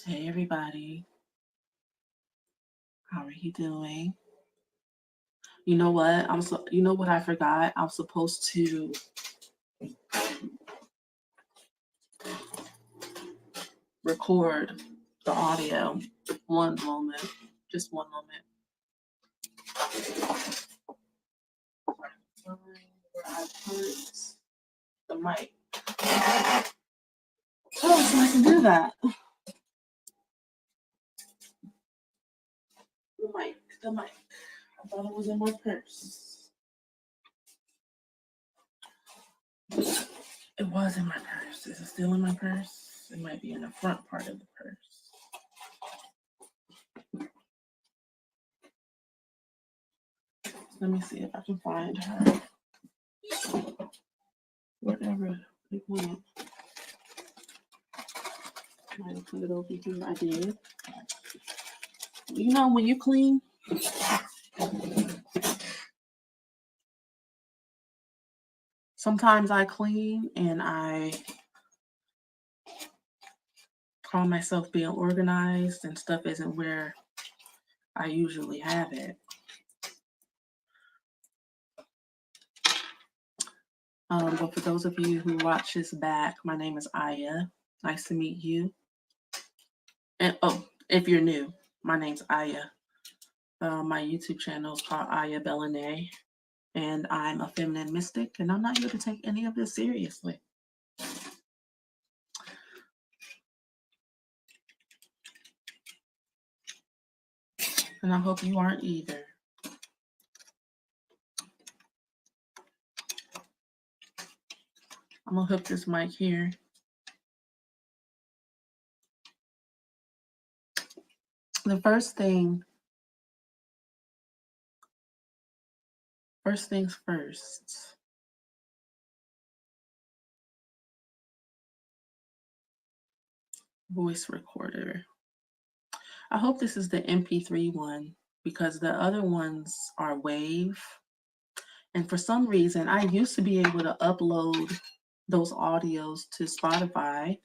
Hey everybody, how are you doing? You know what? You know what I forgot? I'm supposed to record the audio. One moment. Just one moment. Where I put the mic. Oh, so I can do that. The mic. I thought it was in my purse. It was in my purse. Is it still in my purse? It might be in the front part of the purse. Let me see if I can find her. Whatever it went. I might have put it over here. I did. You know, when you clean, sometimes I clean and I call myself being organized and stuff isn't where I usually have it. But for those of you who watch this back, my name is Aya. Nice to meet you. And if you're new, my name's Aya. My YouTube channel is called Aya Belene, and I'm a feminine mystic, and I'm not here to take any of this seriously. And I hope you aren't either. I'm gonna hook this mic here. The first things first. Voice recorder. I hope this is the MP3 one because the other ones are WAV. And for some reason, I used to be able to upload those audios to Spotify,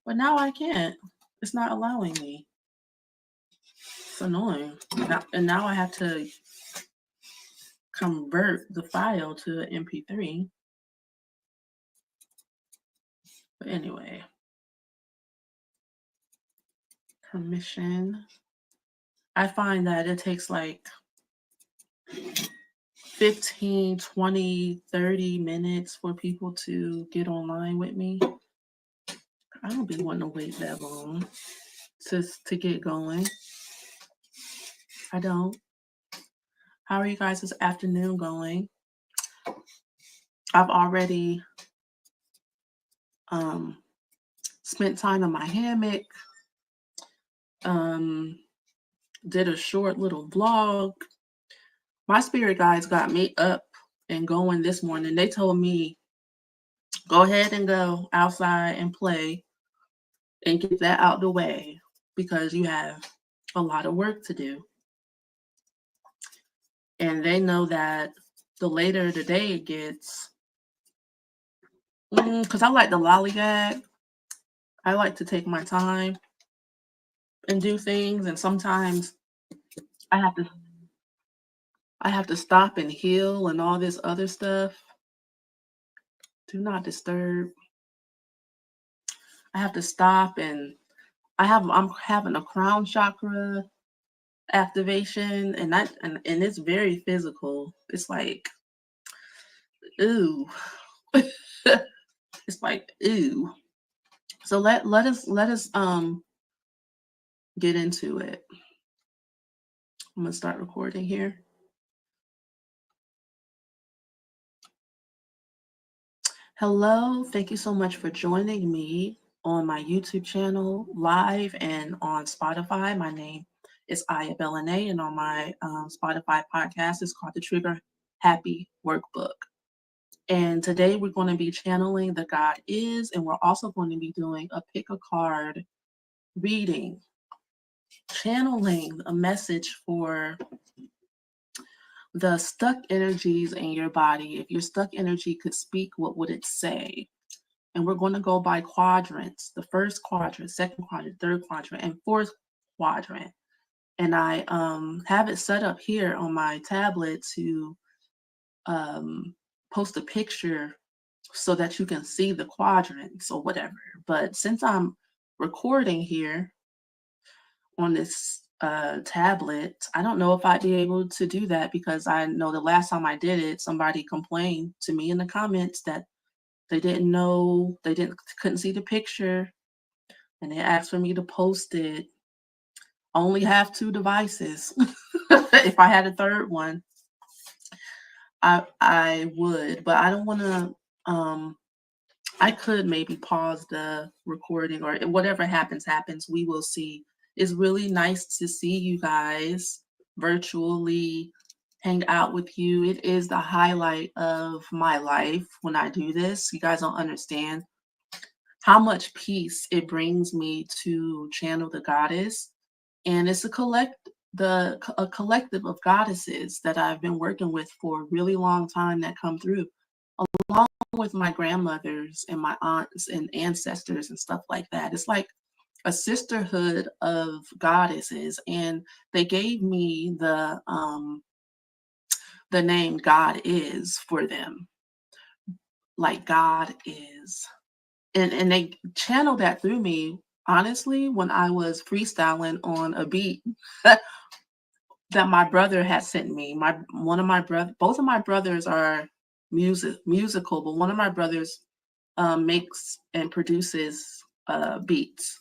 but now I can't. It's not allowing me. It's annoying. And now I have to convert the file to an MP3. But anyway, permission. I find that it takes like 15, 20, 30 minutes for people to get online with me. I don't be wanting to wait that long to get going. I don't. How are you guys this afternoon going? I've already spent time in my hammock, did a short little vlog. My spirit guides got me up and going this morning. They told me, go ahead and go outside and play and get that out the way because you have a lot of work to do. And they know that the later the day it gets, because I like to lollygag, I like to take my time and do things, and sometimes I have to stop and heal and all this other stuff. Do not disturb. I have to stop and I'm having a crown chakra activation and it's very physical. It's like, ooh. It's like, ooh. So let us get into it. I'm gonna start recording here. Hello, thank you so much for joining me on my YouTube channel live and on Spotify. My name is Aya Belene, and on my Spotify podcast it's called the Trigger Happy Workbook. And today we're going to be channeling the God Is, and we're also going to be doing a pick a card reading, channeling a message for the stuck energies in your body. If your stuck energy could speak, what would it say? and we're going to go by quadrants: the first quadrant, second quadrant, third quadrant, and fourth quadrant. And I have it set up here on my tablet to post a picture so that you can see the quadrants or whatever. But since I'm recording here on this tablet, I don't know if I'd be able to do that, because I know the last time I did it, somebody complained to me in the comments that they didn't know, couldn't see the picture, and they asked for me to post it. I only have 2 devices. If I had a third one, I would, but I don't want to. I could maybe pause the recording, or whatever happens, happens. We will see. It's really nice to see you guys virtually, hang out with you. It is the highlight of my life when I do this. You guys don't understand how much peace it brings me to channel the goddess. And it's a collective of goddesses that I've been working with for a really long time that come through, along with my grandmothers and my aunts and ancestors and stuff like that. It's like a sisterhood of goddesses, and they gave me the name God is for them, like God is. And they channeled that through me, honestly, when I was freestyling on a beat that my brother had sent me. Both of my brothers are musical, but one of my brothers makes and produces beats.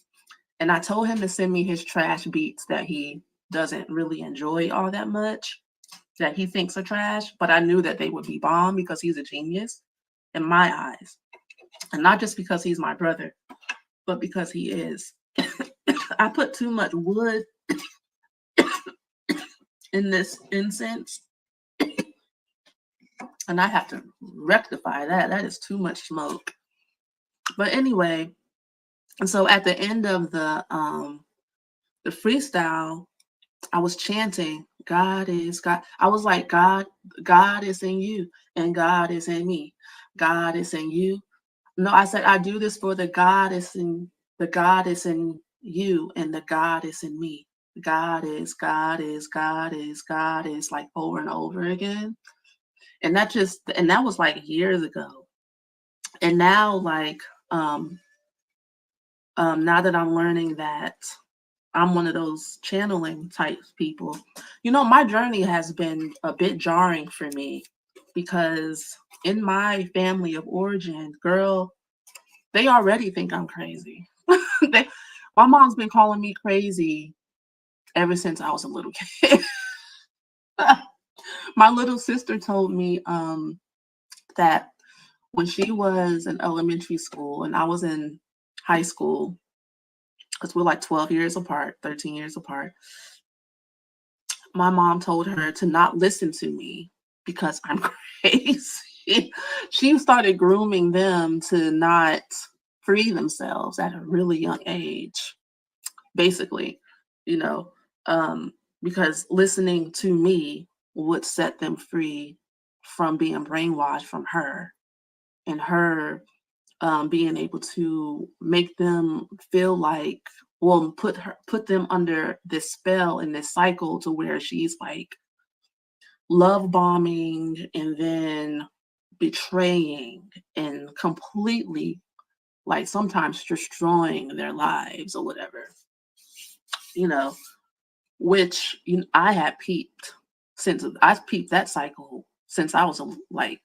And I told him to send me his trash beats that he doesn't really enjoy all that much, that he thinks are trash, but I knew that they would be bomb because he's a genius in my eyes. And not just because he's my brother, but because he is. I put too much wood in this incense, and I have to rectify that. That is too much smoke. But anyway, and so at the end of the freestyle, I was chanting, God is God. I was like, God is in you, and God is in me. God is in you. No, I said, I do this for the God is in you, and the God is in me. God is, God is, God is, God is, like over and over again. And that was like years ago. And now, like, now that I'm learning that I'm one of those channeling type people, my journey has been a bit jarring for me, because in my family of origin, girl, they already think I'm crazy. My mom's been calling me crazy ever since I was a little kid. My little sister told me that when she was in elementary school and I was in high school, because we're like 12 years apart, 13 years apart, my mom told her to not listen to me because I'm crazy. She started grooming them to not free themselves at a really young age, basically, you know, because listening to me would set them free from being brainwashed from her, and her being able to make them feel like, well, put them under this spell and this cycle to where she's like love bombing and then betraying and completely, like, sometimes destroying their lives or whatever, which I had peeped since I peeped that cycle since I was like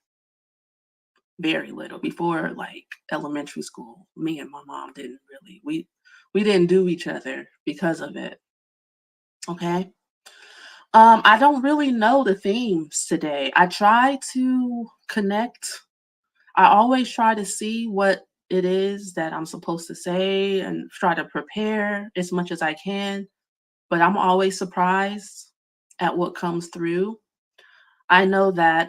very little, before like elementary school. Me and my mom didn't really, we didn't do each other because of it. Okay. I don't really know the themes today. I try to connect. I always try to see what it is that I'm supposed to say and try to prepare as much as I can, but I'm always surprised at what comes through. I know that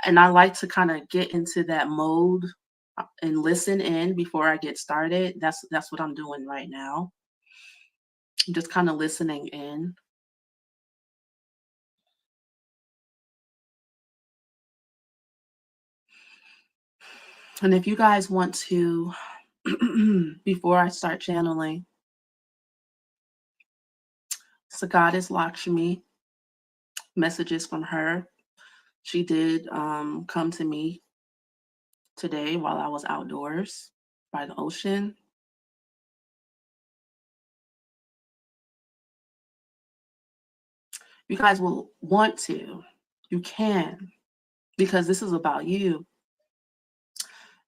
and I like to kind of get into that mode and listen in before I get started. That's what I'm doing right now. Just kind of listening in. And if you guys want to, before I start channeling, it's the goddess Lakshmi, messages from her. She did come to me today while I was outdoors by the ocean. You guys will want to, you can, because this is about you.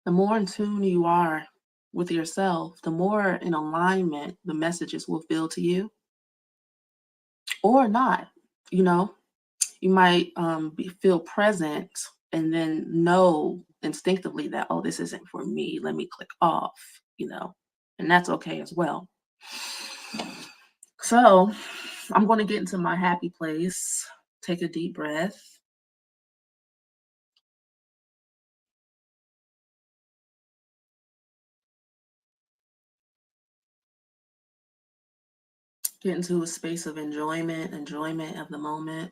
The more in tune you are with yourself, the more in alignment the messages will feel to you, or not. You know, you might feel present and then know instinctively that, oh, this isn't for me. Let me click off, and that's okay as well. So I'm going to get into my happy place. Take a deep breath. Get into a space of enjoyment of the moment.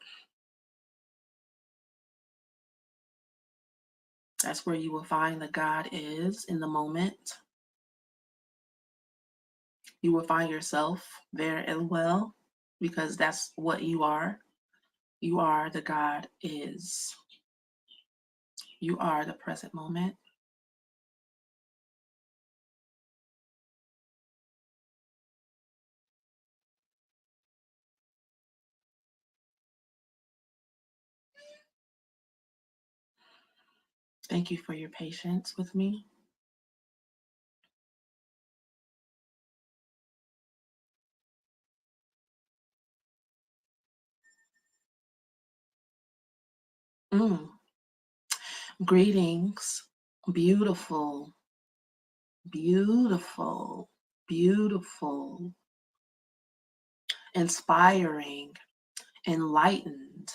That's where you will find that God is in the moment. You will find yourself there as well, because that's what you are. You are the God is. You are the present moment. Thank you for your patience with me. Mm. Greetings, beautiful, beautiful, beautiful, inspiring, enlightened,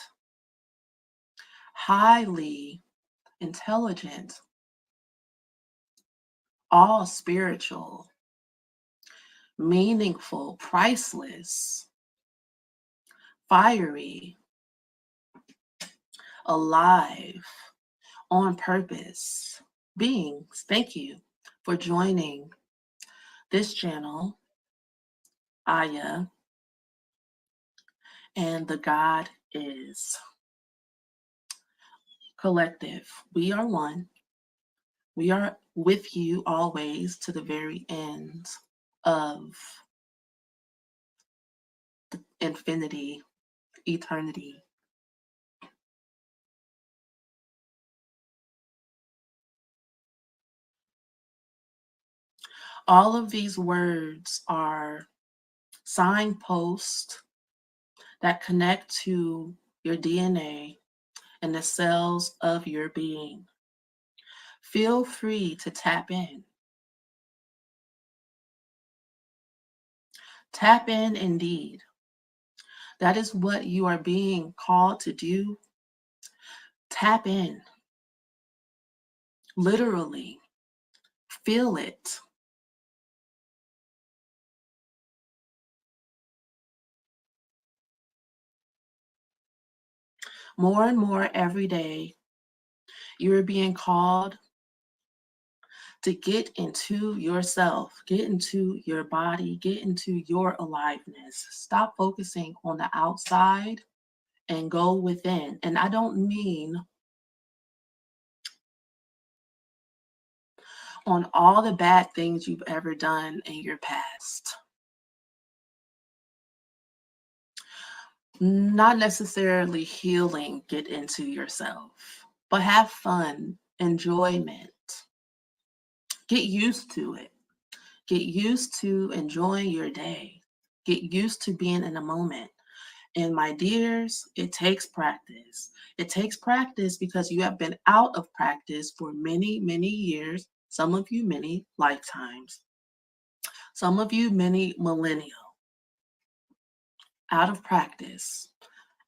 highly intelligent, all spiritual, meaningful, priceless, fiery, alive, on purpose beings. Thank you for joining this channel, Aya, and the God is collective. We are one. We are with you always to the very end of infinity, eternity. All of these words are signposts that connect to your DNA and the cells of your being. Feel free to tap in. Tap in indeed. That is what you are being called to do. Tap in. Literally. Feel it. More and more every day, you are being called to get into yourself, get into your body, get into your aliveness. Stop focusing on the outside and go within. And I don't mean on all the bad things you've ever done in your past. Not necessarily healing, get into yourself, but have fun, enjoyment. Get used to it. Get used to enjoying your day. Get used to being in the moment. And my dears, it takes practice. It takes practice because you have been out of practice for many, many years. Some of you, many lifetimes. Some of you, many millennial. Out of practice.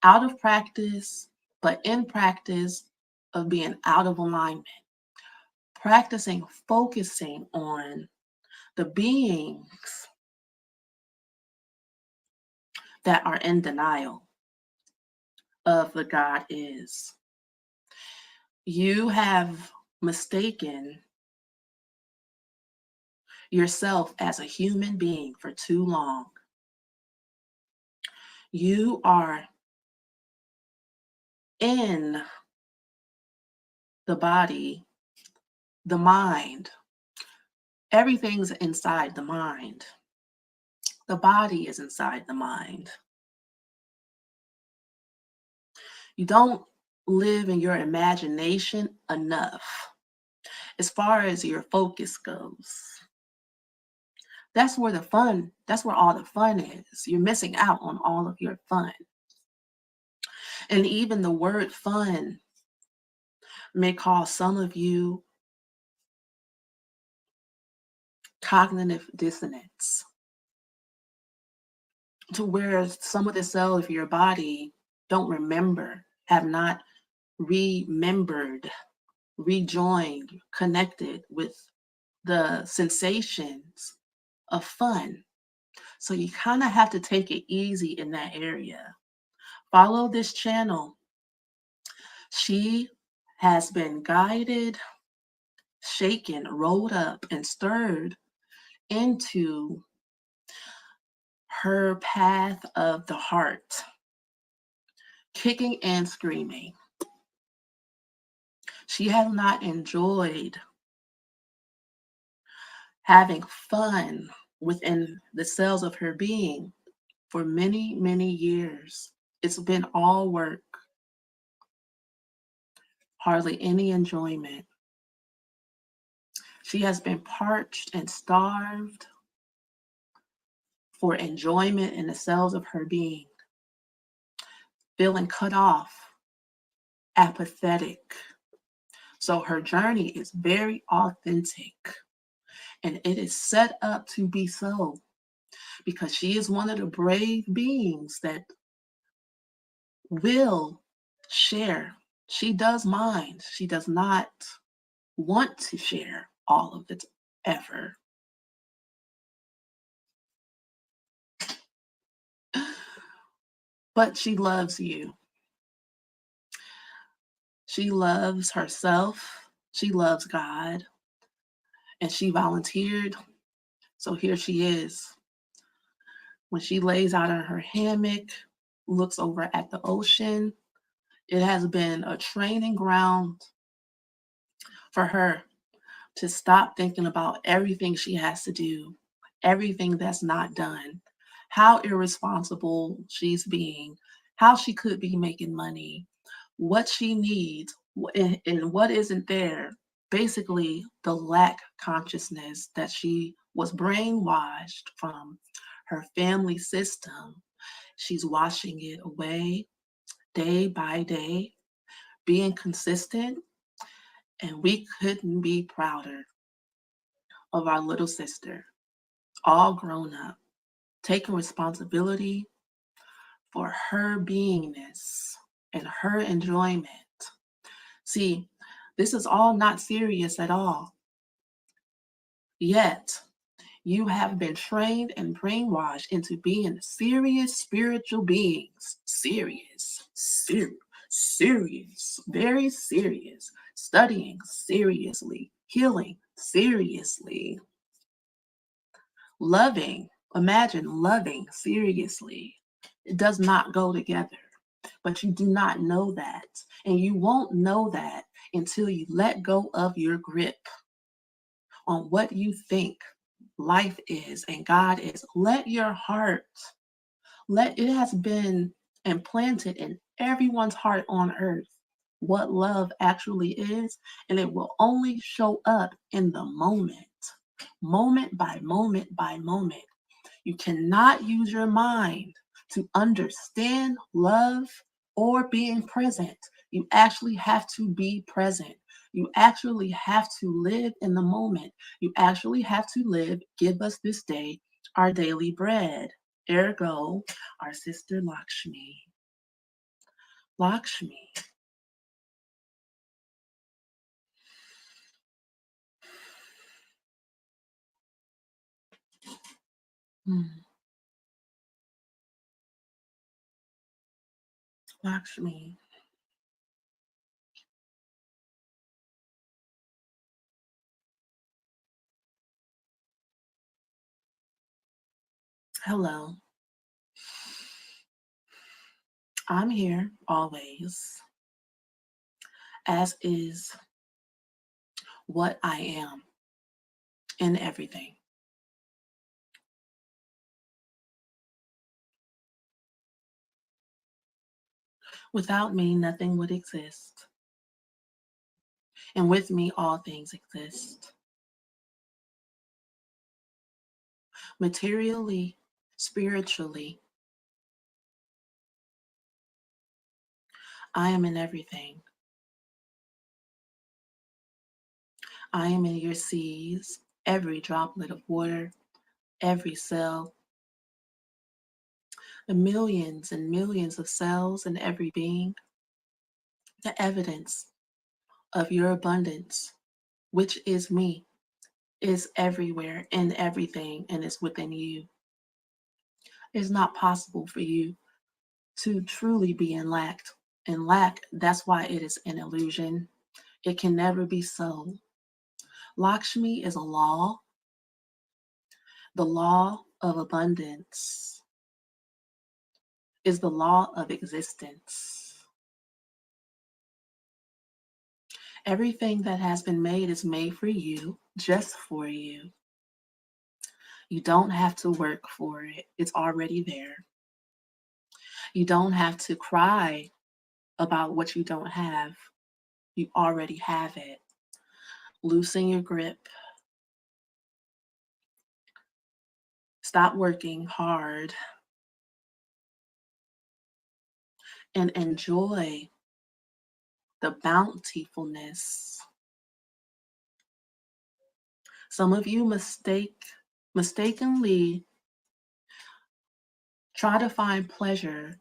Out of practice, but in practice of being out of alignment. Practicing, focusing on the beings that are in denial of the God is. You have mistaken yourself as a human being for too long. You are in the body, the mind. Everything's inside the mind. The body is inside the mind. You don't live in your imagination enough as far as your focus goes. That's where all the fun is. You're missing out on all of your fun. And even the word fun may cause some of you cognitive dissonance, to where some of the cells of your body don't remember, have not remembered, rejoined, connected with the sensations of fun. So you kind of have to take it easy in that area. Follow this channel. She has been guided, shaken, rolled up, and stirred into her path of the heart, kicking and screaming. She has not enjoyed having fun within the cells of her being for many, many years. It's been all work, hardly any enjoyment. She has been parched and starved for enjoyment in the cells of her being, feeling cut off, apathetic. So her journey is very authentic, and it is set up to be so, because she is one of the brave beings that will share. She does mind. She does not want to share all of its effort. But she loves you. She loves herself. She loves God. And she volunteered. So here she is. When she lays out in her hammock, looks over at the ocean, it has been a training ground for her to stop thinking about everything she has to do, everything that's not done, how irresponsible she's being, how she could be making money, what she needs, and what isn't there. Basically, the lack consciousness that she was brainwashed from her family system. She's washing it away day by day, being consistent, and we couldn't be prouder of our little sister, all grown up, taking responsibility for her beingness and her enjoyment. See, this is all not serious at all. Yet, you have been trained and brainwashed into being serious spiritual beings. Serious, very serious. Studying seriously, healing seriously, loving. Imagine loving seriously. It does not go together, but you do not know that. And you won't know that until you let go of your grip on what you think life is and God is. Let your heart, it has been implanted in everyone's heart on earth what love actually is, and it will only show up in the moment by moment by moment. You cannot use your mind to understand love or being present. You actually have to be present. You actually have to live in the moment. You actually have to live, give us this day our daily bread. Ergo, our sister Lakshmi. Lakshmi. Lakshmi. Hello. I'm here always, as is what I am in everything. Without me, nothing would exist. And with me, all things exist. Materially, spiritually, I am in everything. I am in your seas, every droplet of water, every cell, the millions and millions of cells in every being, the evidence of your abundance, which is me, is everywhere in everything and is within you. It's not possible for you to truly be in lack. In lack, that's why it is an illusion. It can never be so. Lakshmi is a law, the law of abundance is the law of existence. Everything that has been made is made for you, just for you. You don't have to work for it, it's already there. You don't have to cry about what you don't have, you already have it. Loosen your grip, stop working hard, and enjoy the bountifulness. Some of you mistakenly try to find pleasure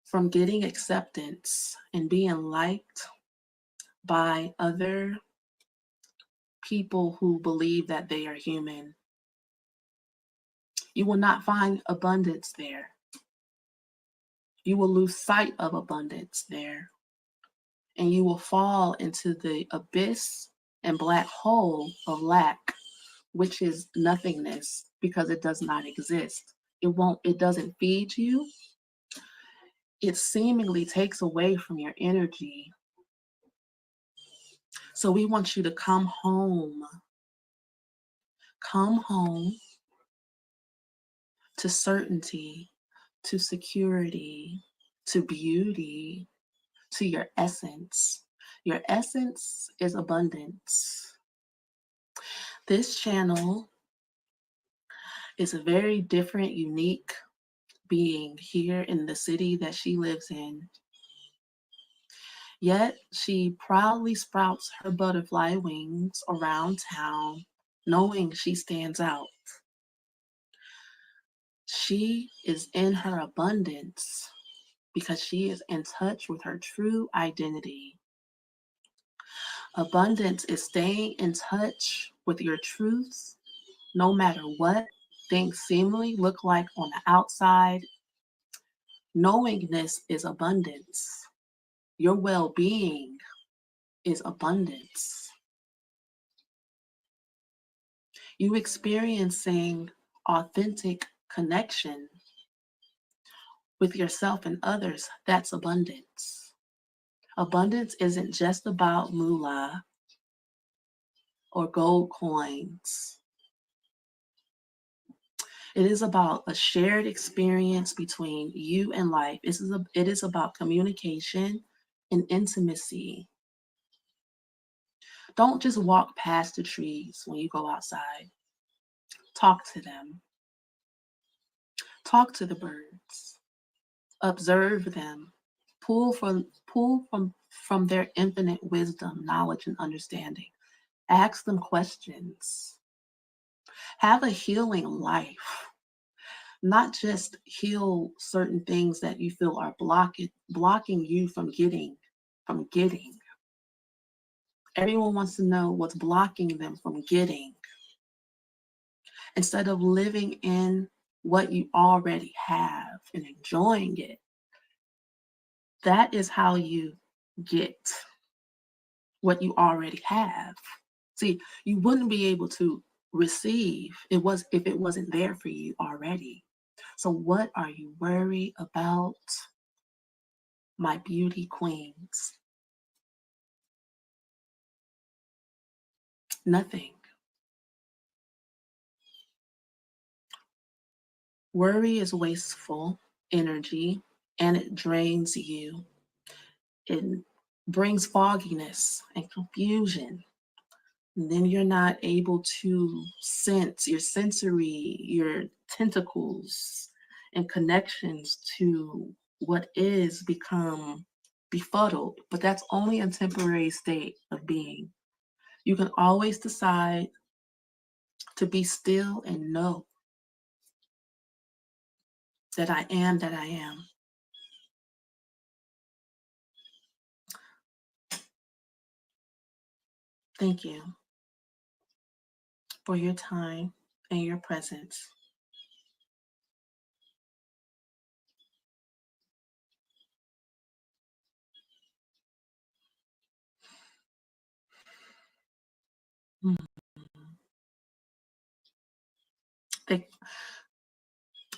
from getting acceptance and being liked by other people who believe that they are human. You will not find abundance there. You will lose sight of abundance there. And you will fall into the abyss and black hole of lack, which is nothingness because it does not exist. It doesn't feed you. It seemingly takes away from your energy. So we want you to come home. Come home to certainty, to security, to beauty, to your essence. Your essence is abundance. This channel is a very different, unique being here in the city that she lives in. Yet she proudly sprouts her butterfly wings around town, knowing she stands out. She is in her abundance because she is in touch with her true identity. Abundance is staying in touch with your truths, no matter what things seemingly look like on the outside. Knowingness is abundance. Your well-being is abundance. You experiencing authentic connection with yourself and others, that's abundance. Abundance isn't just about moolah or gold coins. It is about a shared experience between you and life. It is about communication and intimacy. Don't just walk past the trees when you go outside. Talk to them. Talk to the birds. Observe them. Pull from their infinite wisdom, knowledge, and understanding. Ask them questions. Have a healing life. Not just heal certain things that you feel are blocking you from getting. Everyone wants to know what's blocking them from getting. Instead of living in what you already have and enjoying it. That is how you get what you already have. See, you wouldn't be able to receive if it wasn't there for you already. So what are you worried about, my beauty queens? Nothing. Worry is wasteful energy, and it drains you. It brings fogginess and confusion. And then you're not able to sense your sensory, your tentacles and connections to what is become befuddled. But that's only a temporary state of being. You can always decide to be still and know that I am that I am. Thank you for your time and your presence. They,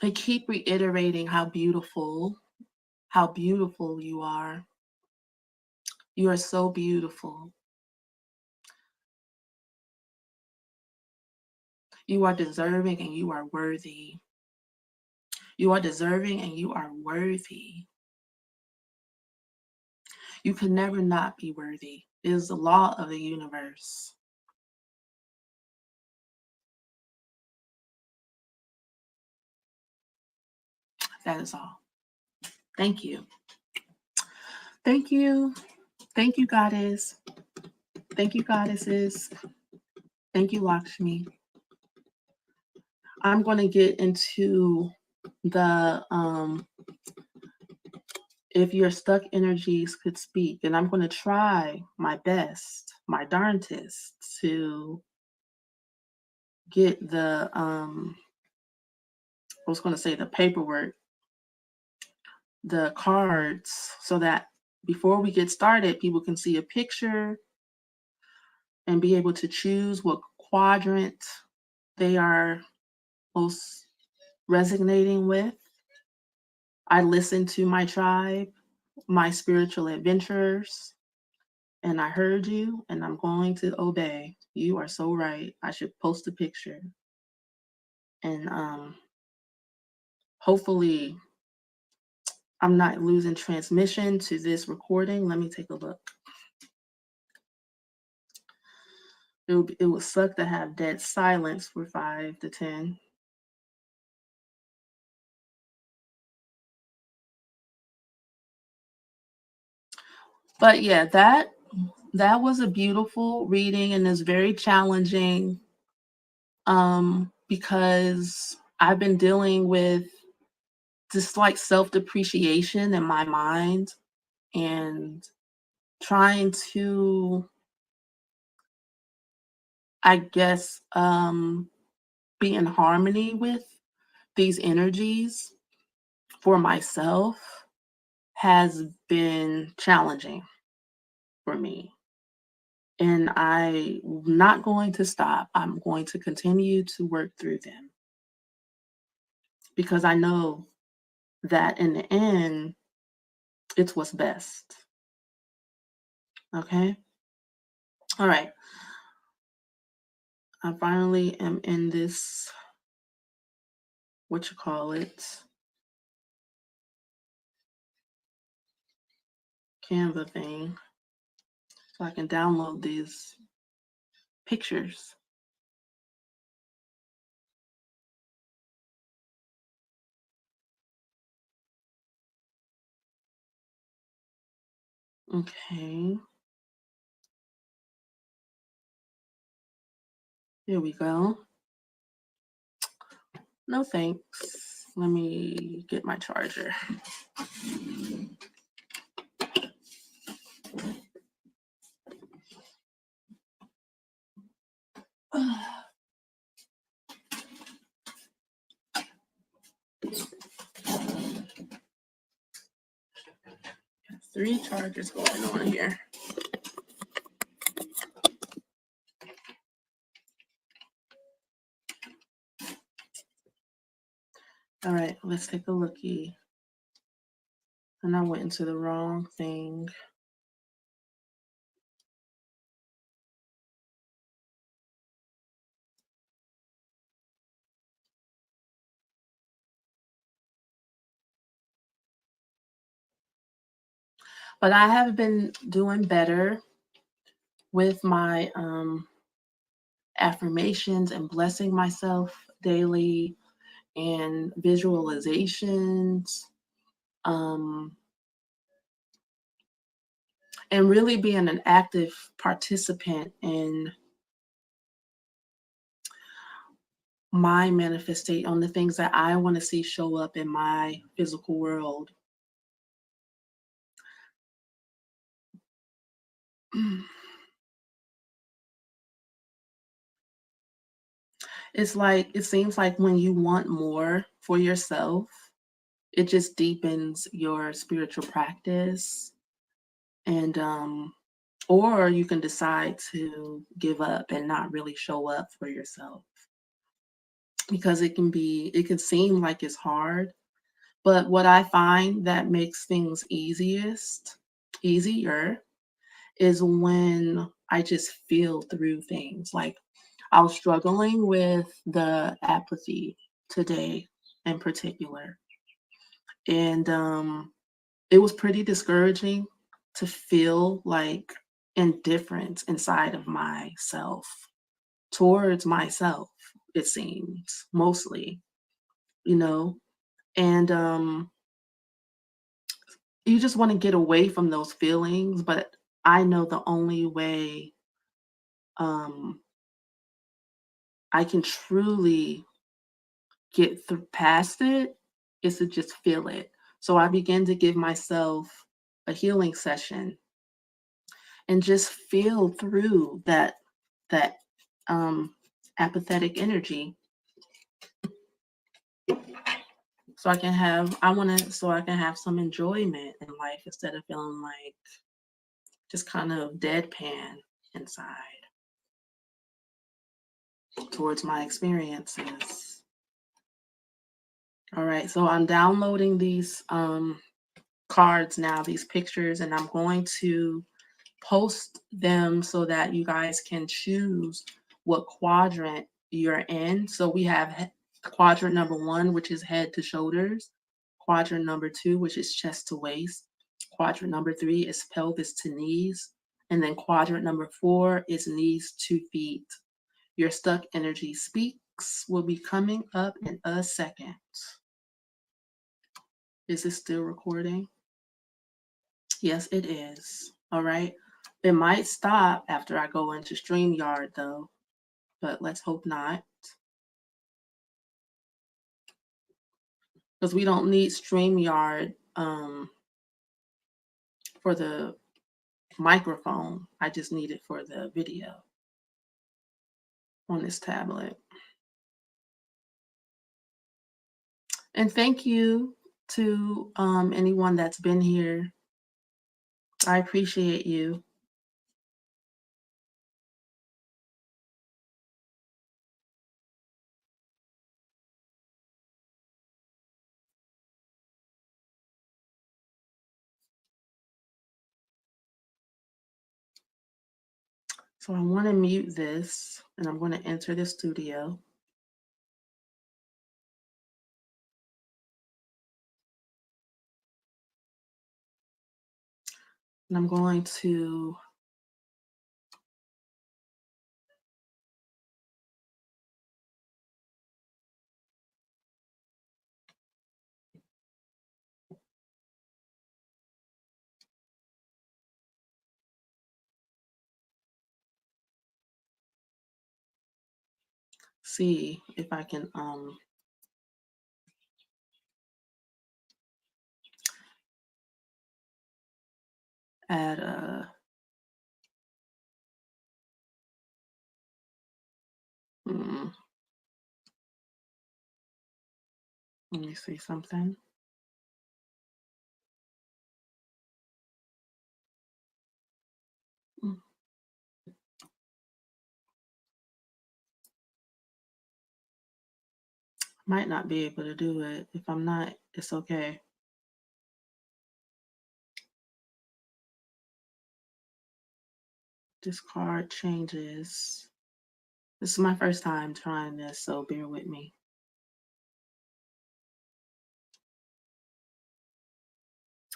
they keep reiterating how beautiful you are. You are so beautiful. You are deserving and you are worthy. You are deserving and you are worthy. You can never not be worthy. It is the law of the universe. That is all. Thank you. Thank you. Thank you, Goddess. Thank you, Goddesses. Thank you, Lakshmi. I'm going to get into the if your stuck energies could speak, and I'm going to try my best, my darndest, to get the I was going to say the paperwork, the cards, so that before we get started, people can see a picture and be able to choose what quadrant they are most resonating with. I listen to my tribe, my spiritual adventurers, and I heard you, and I'm going to obey. You are so right. I should post a picture. And hopefully I'm not losing transmission to this recording. Let me take a look. It would suck to have dead silence for 5 to 10. But yeah, that was a beautiful reading and is very challenging because I've been dealing with just like self-depreciation in my mind and trying to, I guess, be in harmony with these energies for myself has been challenging for me. And I'm not going to stop. I'm going to continue to work through them because I know that in the end, it's what's best. Okay? All right. I finally am in this, what you call it, Canva thing, so I can download these pictures. Okay. Here we go. No thanks. Let me get my charger. Three chargers going on here. let's take a lookie. And I went into the wrong thing. But I have been doing better with my affirmations and blessing myself daily and visualizations, um, and really being an active participant in my manifestate on the things that I want to see show up in my physical world. It's like it seems like when you want more for yourself, it just deepens your spiritual practice, and or you can decide to give up and not really show up for yourself, because it can seem like it's hard. But what I find that makes things easier is when I just feel through things. Like, I was struggling with the apathy today in particular. And it was pretty discouraging to feel like indifference inside of myself towards myself, it seems, mostly, you know. And you just want to get away from those feelings, but I know the only way um I can truly get through past it is to just feel it. So I began to give myself a healing session and just feel through that um apathetic energy, so I can have some enjoyment in life instead of feeling like just kind of deadpan inside towards my experiences. All right, so I'm downloading these cards now, these pictures, and I'm going to post them so that you guys can choose what quadrant you're in. So we have quadrant number 1, which is head to shoulders, quadrant number 2, which is chest to waist, quadrant number 3 is pelvis to knees, and then quadrant number 4 is knees to feet. Your stuck energy speaks will be coming up in a second. Is it still recording? Yes, it is. All right. It might stop after I go into StreamYard though, but let's hope not. Because we don't need StreamYard for the microphone. I just need it for the video on this tablet. And thank you to anyone that's been here. I appreciate you. So I want to mute this and I'm going to enter the studio. And I'm going to see if I can add a let me see something. Might not be able to do it. If I'm not, it's okay. This card changes. This is my first time trying this, so bear with me.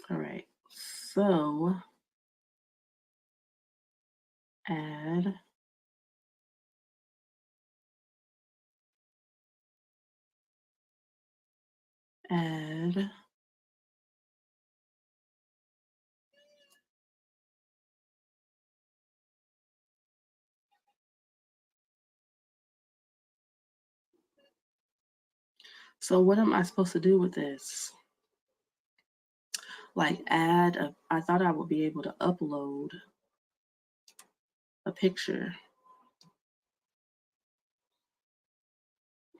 All right, so add, add, so what am I supposed to do with this? Like I thought I would be able to upload a picture.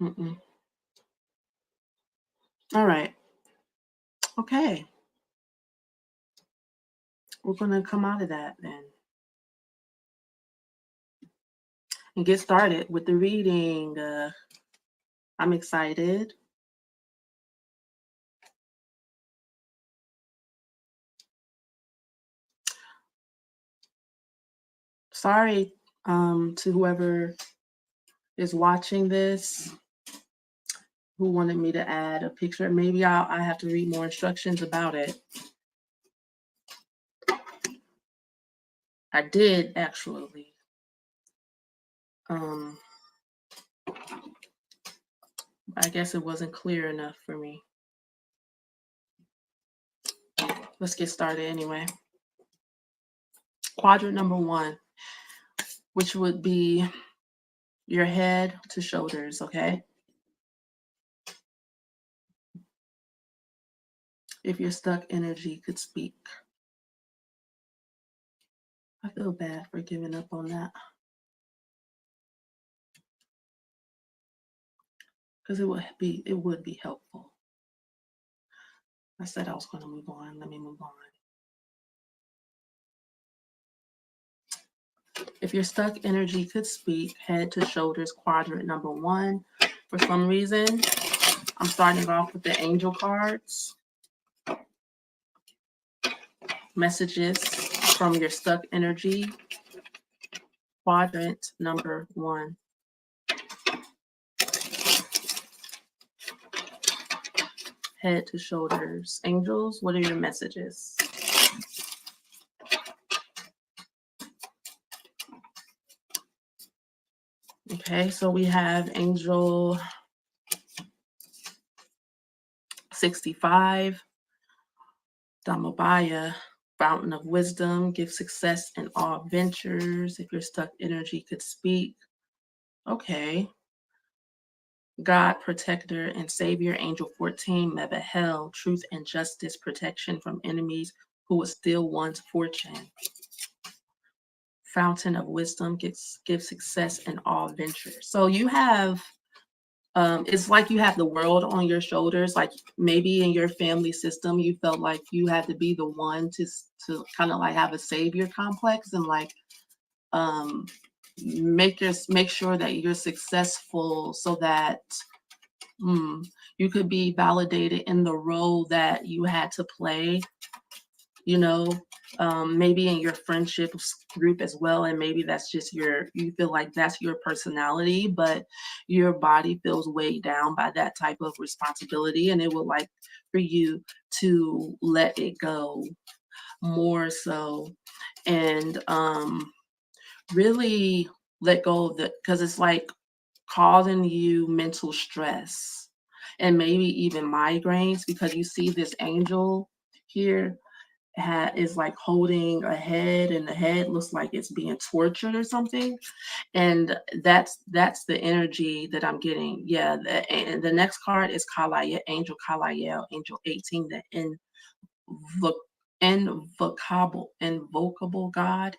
Mm-mm. All right. Okay. We're going to come out of that then and get started with the reading. I'm excited. Sorry to whoever is watching this who wanted me to add a picture. Maybe I have to read more instructions about it. I did actually. I guess it wasn't clear enough for me. Let's get started anyway. Quadrant number 1, which would be your head to shoulders, okay? If your stuck energy could speak. I feel bad for giving up on that. Because it would be helpful. I said I was going to move on. Let me move on. If your stuck energy could speak, head to shoulders, quadrant number 1. For some reason, I'm starting off with the angel cards. Messages from your stuck energy, quadrant number 1. Head to shoulders. Angels, what are your messages? Okay, so we have angel 65, Dhammabaya, fountain of wisdom, give success in all ventures. If your stuck energy could speak. Okay. God, protector and savior, angel 14, Mebahel, truth and justice, protection from enemies who would steal one's fortune. Fountain of wisdom, give success in all ventures. So you have, it's like you have the world on your shoulders. Like maybe in your family system, you felt like you had to be the one to kind of like have a savior complex and like make sure that you're successful so that you could be validated in the role that you had to play, you know, maybe in your friendship group as well. And maybe that's just you feel like that's your personality, but your body feels weighed down by that type of responsibility. And it would like for you to let it go more so and really let go of because it's like causing you mental stress and maybe even migraines because you see this angel here is like holding a head and the head looks like it's being tortured or something, and that's the energy that I'm getting. Yeah, and the next card is Kalaya, angel Kalayel, angel 18, the invocable God.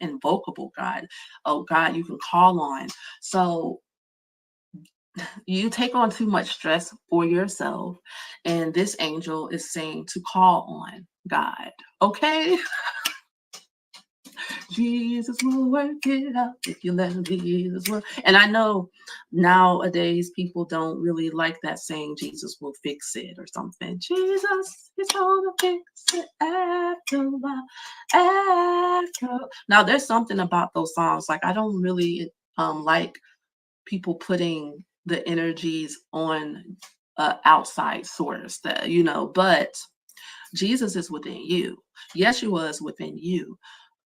Oh God, you can call on. So you take on too much stress for yourself, and this angel is saying to call on God. Okay. Jesus will work it out if you let Jesus work. And I know nowadays people don't really like that saying Jesus will fix it or something. Jesus is gonna fix it after a while. Now there's something about those songs. Like I don't really like people putting the energies on outside source that but Jesus is within you. Yeshua is within you.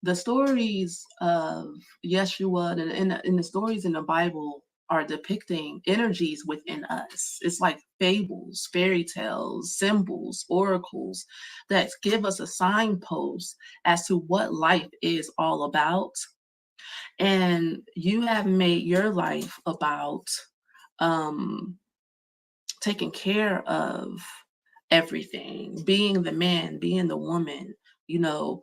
The stories of Yeshua and the stories in the Bible are depicting energies within us. It's like fables, fairy tales, symbols, oracles that give us a signpost as to what life is all about. And you have made your life about um, taking care of everything, being the man, being the woman, you know,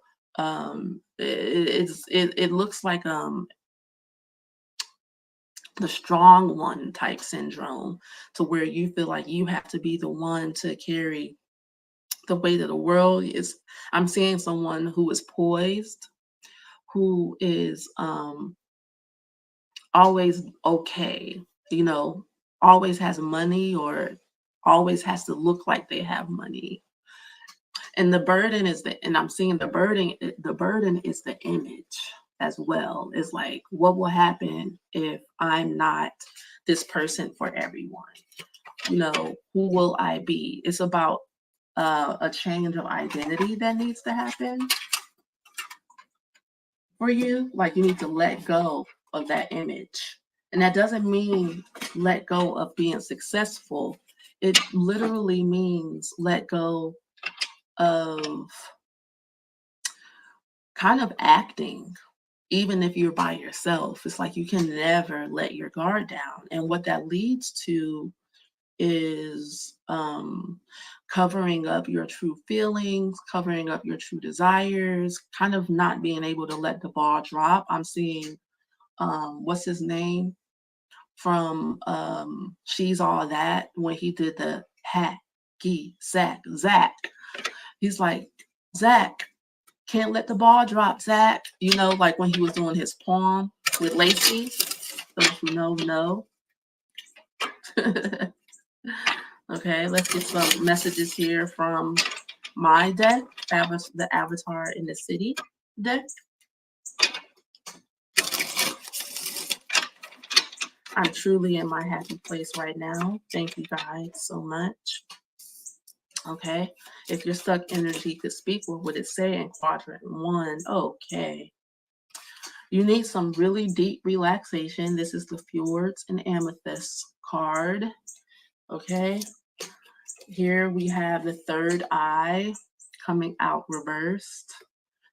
it looks like the strong one type syndrome, to where you feel like you have to be the one to carry the weight of the world. Is I'm seeing someone who is poised, who is always okay, you know, always has money or always has to look like they have money. And the burden is and I'm seeing the burden is the image as well. It's like, what will happen if I'm not this person for everyone? Who will I be? It's about a change of identity that needs to happen for you. Like you need to let go of that image. And that doesn't mean let go of being successful. It literally means let go of kind of acting, even if you're by yourself. It's like you can never let your guard down. And what that leads to is covering up your true feelings, covering up your true desires, kind of not being able to let the ball drop. I'm seeing, what's his name from She's All That, when he did the Zach. He's like, Zach, can't let the ball drop, Zach. Like when he was doing his poem with Lacey. Those who know. Okay, let's get some messages here from my deck, the Avatar in the City deck. I'm truly in my happy place right now. Thank you guys so much. Okay, if your stuck energy could speak, what would it say in quadrant 1? Okay. You need some really deep relaxation. This is the Fjords and Amethyst card. Okay. Here we have the third eye coming out reversed.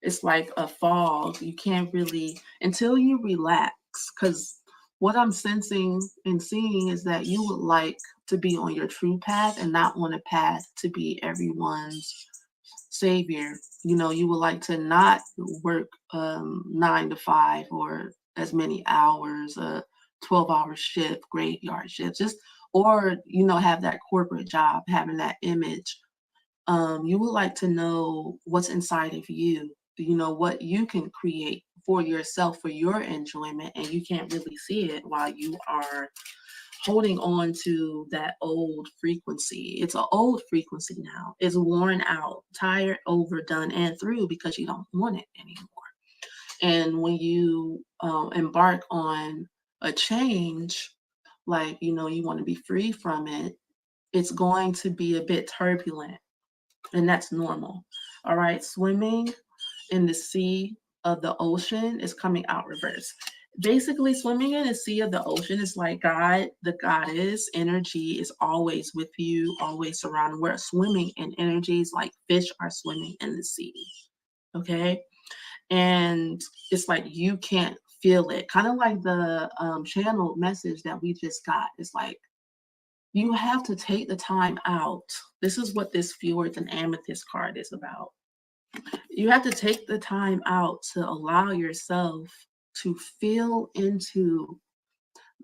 It's like a fog. You can't really, until you relax, because what I'm sensing and seeing is that you would like to be on your true path and not on a path to be everyone's savior. You would like to not work 9 to 5 or as many hours, 12-hour shift, graveyard shift, or have that corporate job, having that image. You would like to know what's inside of you, what you can create for yourself, for your enjoyment, and you can't really see it while you are holding on to that old frequency. It's an old frequency now. It's worn out, tired, overdone, and through, because you don't want it anymore. And when you embark on a change, like, you want to be free from it, it's going to be a bit turbulent, and that's normal. All right, swimming in the sea of the ocean is coming out reverse. Basically, swimming in the sea of the ocean is like God, the goddess energy is always with you, always surrounding. We're swimming in energies like fish are swimming in the sea. Okay. And it's like you can't feel it. Kind of like the channel message that we just got. It's like you have to take the time out. This is what this Fjords and Amethyst card is about. You have to take the time out to allow yourself to feel into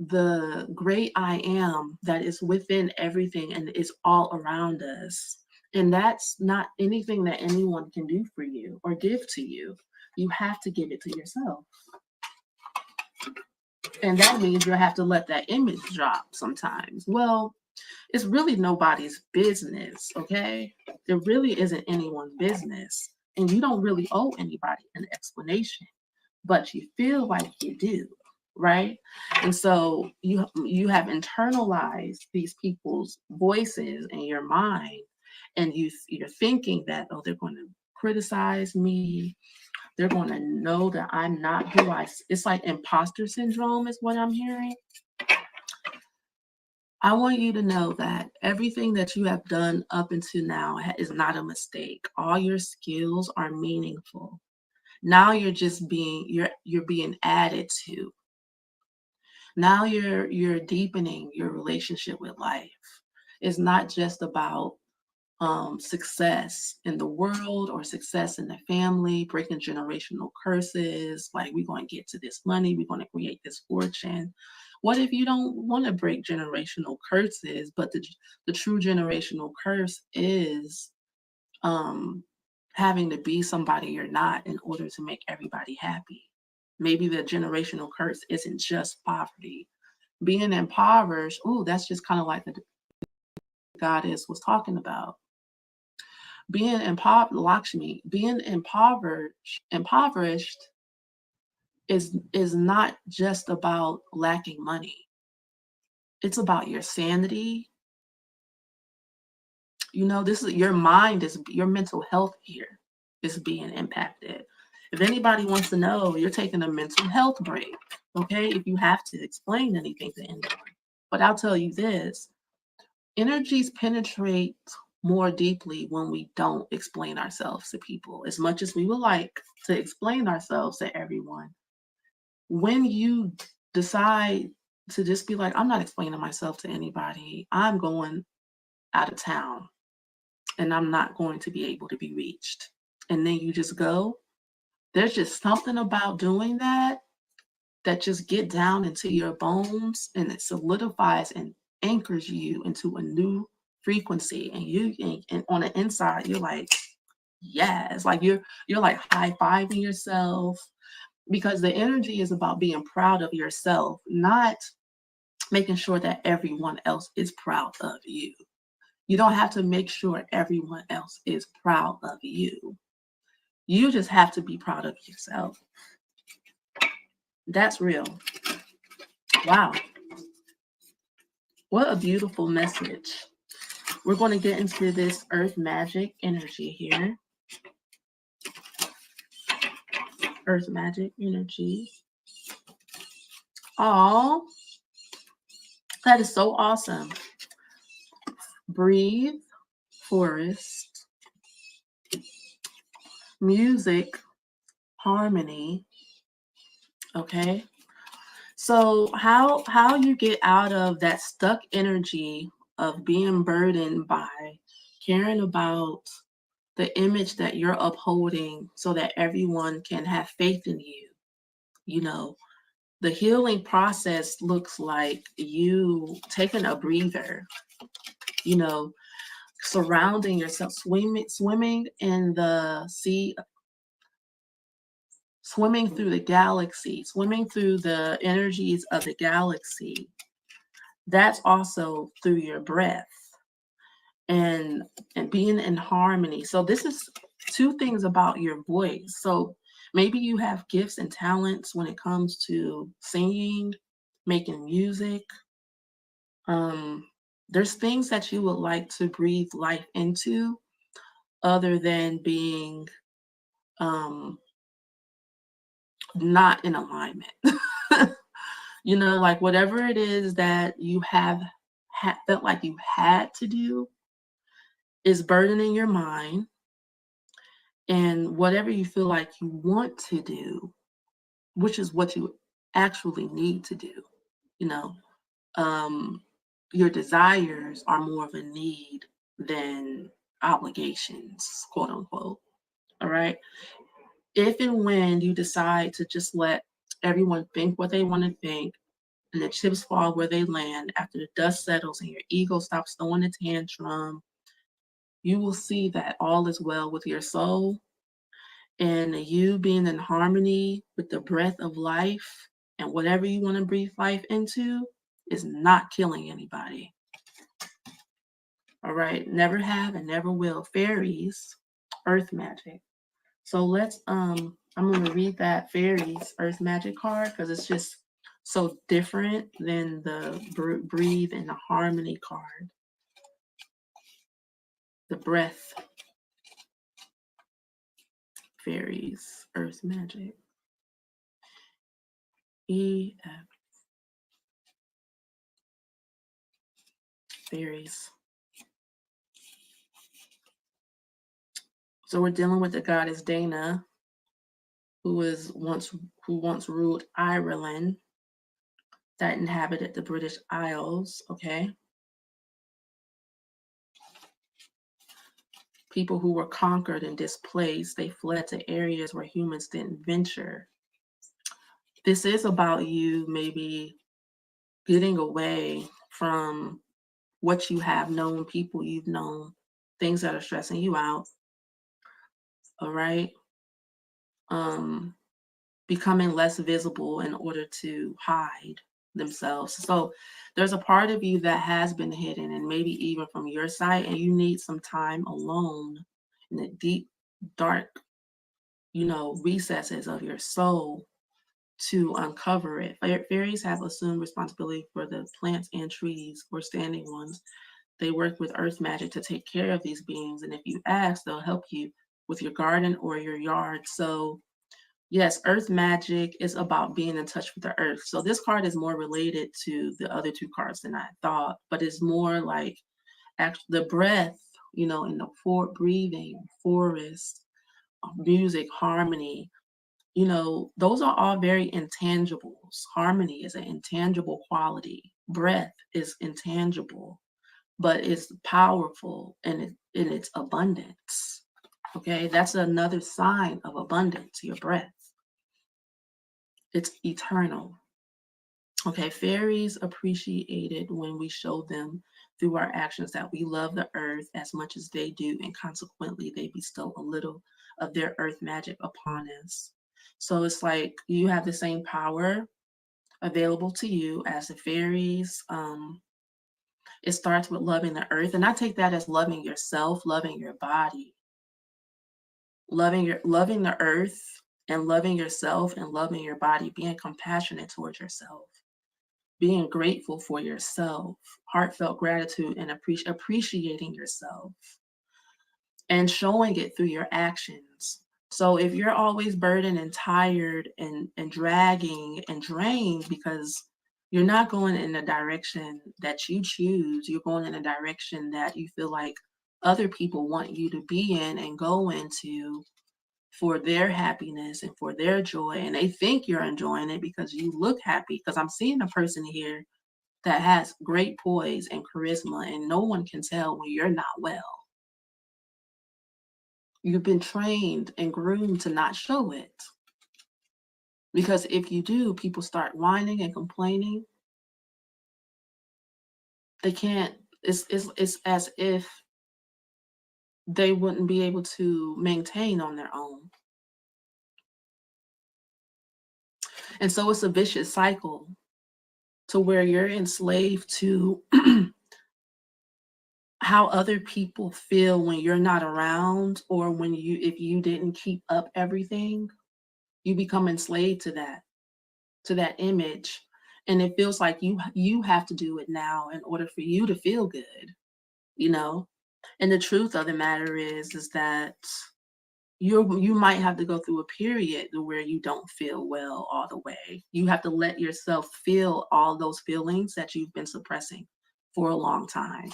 the great I am that is within everything and is all around us. And that's not anything that anyone can do for you or give to you. you have to give it to yourself. And that means you'll have to let that image drop sometimes. Well, it's really nobody's business, okay? It really isn't anyone's business. And you don't really owe anybody an explanation, but you feel like you do, right? And so you have internalized these people's voices in your mind, and you're thinking that, oh, they're going to criticize me. They're going to know that I'm not who it's like imposter syndrome is what I'm hearing. I want you to know that everything that you have done up until now is not a mistake. All your skills are meaningful. Now you're just you're being added to. Now you're deepening your relationship with life. It's not just about success in the world or success in the family, breaking generational curses, like we're going to get to this money, we're going to create this fortune. What if you don't want to break generational curses, but the true generational curse is having to be somebody you're not in order to make everybody happy? Maybe the generational curse isn't just poverty. Being impoverished, ooh, that's just kind of like the goddess was talking about. Being Lakshmi, being impoverished is not just about lacking money. It's about your sanity. You know, this is your mind, is your mental health here is being impacted. If anybody wants to know, you're taking a mental health break, okay? If you have to explain anything to anyone. But I'll tell you this, energies penetrate more deeply when we don't explain ourselves to people. As much as we would like to explain ourselves to everyone, when you decide to just be like, I'm not explaining myself to anybody, I'm going out of town and I'm not going to be able to be reached, and then you just go, there's just something about doing that just get down into your bones, and it solidifies and anchors you into a new frequency. And on the inside, you're like, yes, like you're like high-fiving yourself, because the energy is about being proud of yourself, not making sure that everyone else is proud of you. You don't have to make sure everyone else is proud of you. You just have to be proud of yourself. That's real. Wow. What a beautiful message. We're going to get into this earth magic energy here. Earth magic energy. Oh, that is so awesome. Breathe, forest, music, harmony. Okay. So how you get out of that stuck energy of being burdened by caring about the image that you're upholding so that everyone can have faith in you. You know, the healing process looks like you taking a breather, you know, surrounding yourself, swimming in the sea, swimming through the galaxy, swimming through the energies of the galaxy. That's also through your breath and being in harmony. So this is two things about your voice. So maybe you have gifts and talents when it comes to singing, making music. There's things that you would like to breathe life into other than being not in alignment. You know, like whatever it is that you have felt like you had to do is burdening your mind, and whatever you feel like you want to do, which is what you actually need to do, you know, your desires are more of a need than obligations, quote unquote. All right. If and when you decide to just let everyone think what they want to think, and the chips fall where they land after the dust settles and your ego stops throwing a tantrum, you will see that all is well with your soul, And you being in harmony with the breath of life and whatever you want to breathe life into is not killing anybody. All right, never have and never will. Fairies, earth magic. So I'm gonna read that fairies earth magic card because it's just so different than the breathe and the harmony card. The breath, fairies, earth magic. EF, fairies. So we're dealing with the goddess Dana, who once ruled Ireland, that inhabited the British Isles. Okay. People who were conquered and displaced, they fled to areas where humans didn't venture. This is about you maybe getting away from what you have known, people you've known, things that are stressing you out. All right. Becoming less visible in order to hide themselves. So there's a part of you that has been hidden, and maybe even from your side, and you need some time alone in the deep, dark, recesses of your soul to uncover it. Fairies have assumed responsibility for the plants and trees or standing ones. They work with earth magic to take care of these beings, and if you ask, they'll help you with your garden or your yard. So yes, earth magic is about being in touch with the earth. So this card is more related to the other two cards than I thought, but it's more like the breath, in the breathing, forest, music, harmony, those are all very intangibles. Harmony is an intangible quality. Breath is intangible, but it's powerful in its abundance. Okay, that's another sign of abundance, your breath. It's eternal. Okay, fairies appreciate it when we show them through our actions that we love the earth as much as they do, and consequently, they bestow a little of their earth magic upon us. So it's like you have the same power available to you as the fairies. It starts with loving the earth, and I take that as loving yourself, loving your body, loving the earth, and loving yourself and loving your body, being compassionate towards yourself, being grateful for yourself, heartfelt gratitude, and appreciating yourself, and showing it through your actions. So if you're always burdened and tired and dragging and drained because you're not going in the direction that you choose, you're going in a direction that you feel like other people want you to be in and go into for their happiness and for their joy, and they think you're enjoying it because you look happy. Because I'm seeing a person here that has great poise and charisma, and no one can tell when you're not well. You've been trained and groomed to not show it. Because if you do, people start whining and complaining. They can't, it's as if they wouldn't be able to maintain on their own. And so it's a vicious cycle to where you're enslaved to how other people feel when you're not around, or if you didn't keep up everything, you become enslaved to that image, and it feels like you have to do it now in order for you to feel good, you know. And the truth of the matter is that you might have to go through a period where you don't feel well all the way. You have to let yourself feel all those feelings that you've been suppressing for a long time.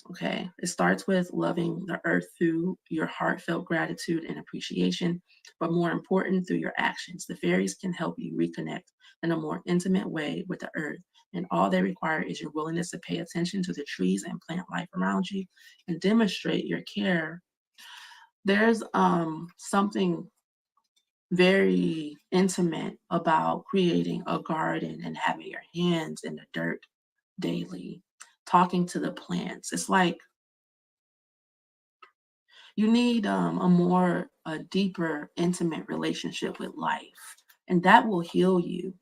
Okay, it starts with loving the earth through your heartfelt gratitude and appreciation, but more important, through your actions. The fairies can help you reconnect in a more intimate way with the earth, and all they require is your willingness to pay attention to the trees and plant life around you and demonstrate your care. There's something very intimate about creating a garden and having your hands in the dirt daily, talking to the plants. It's like You need a deeper, intimate relationship with life, and that will heal you.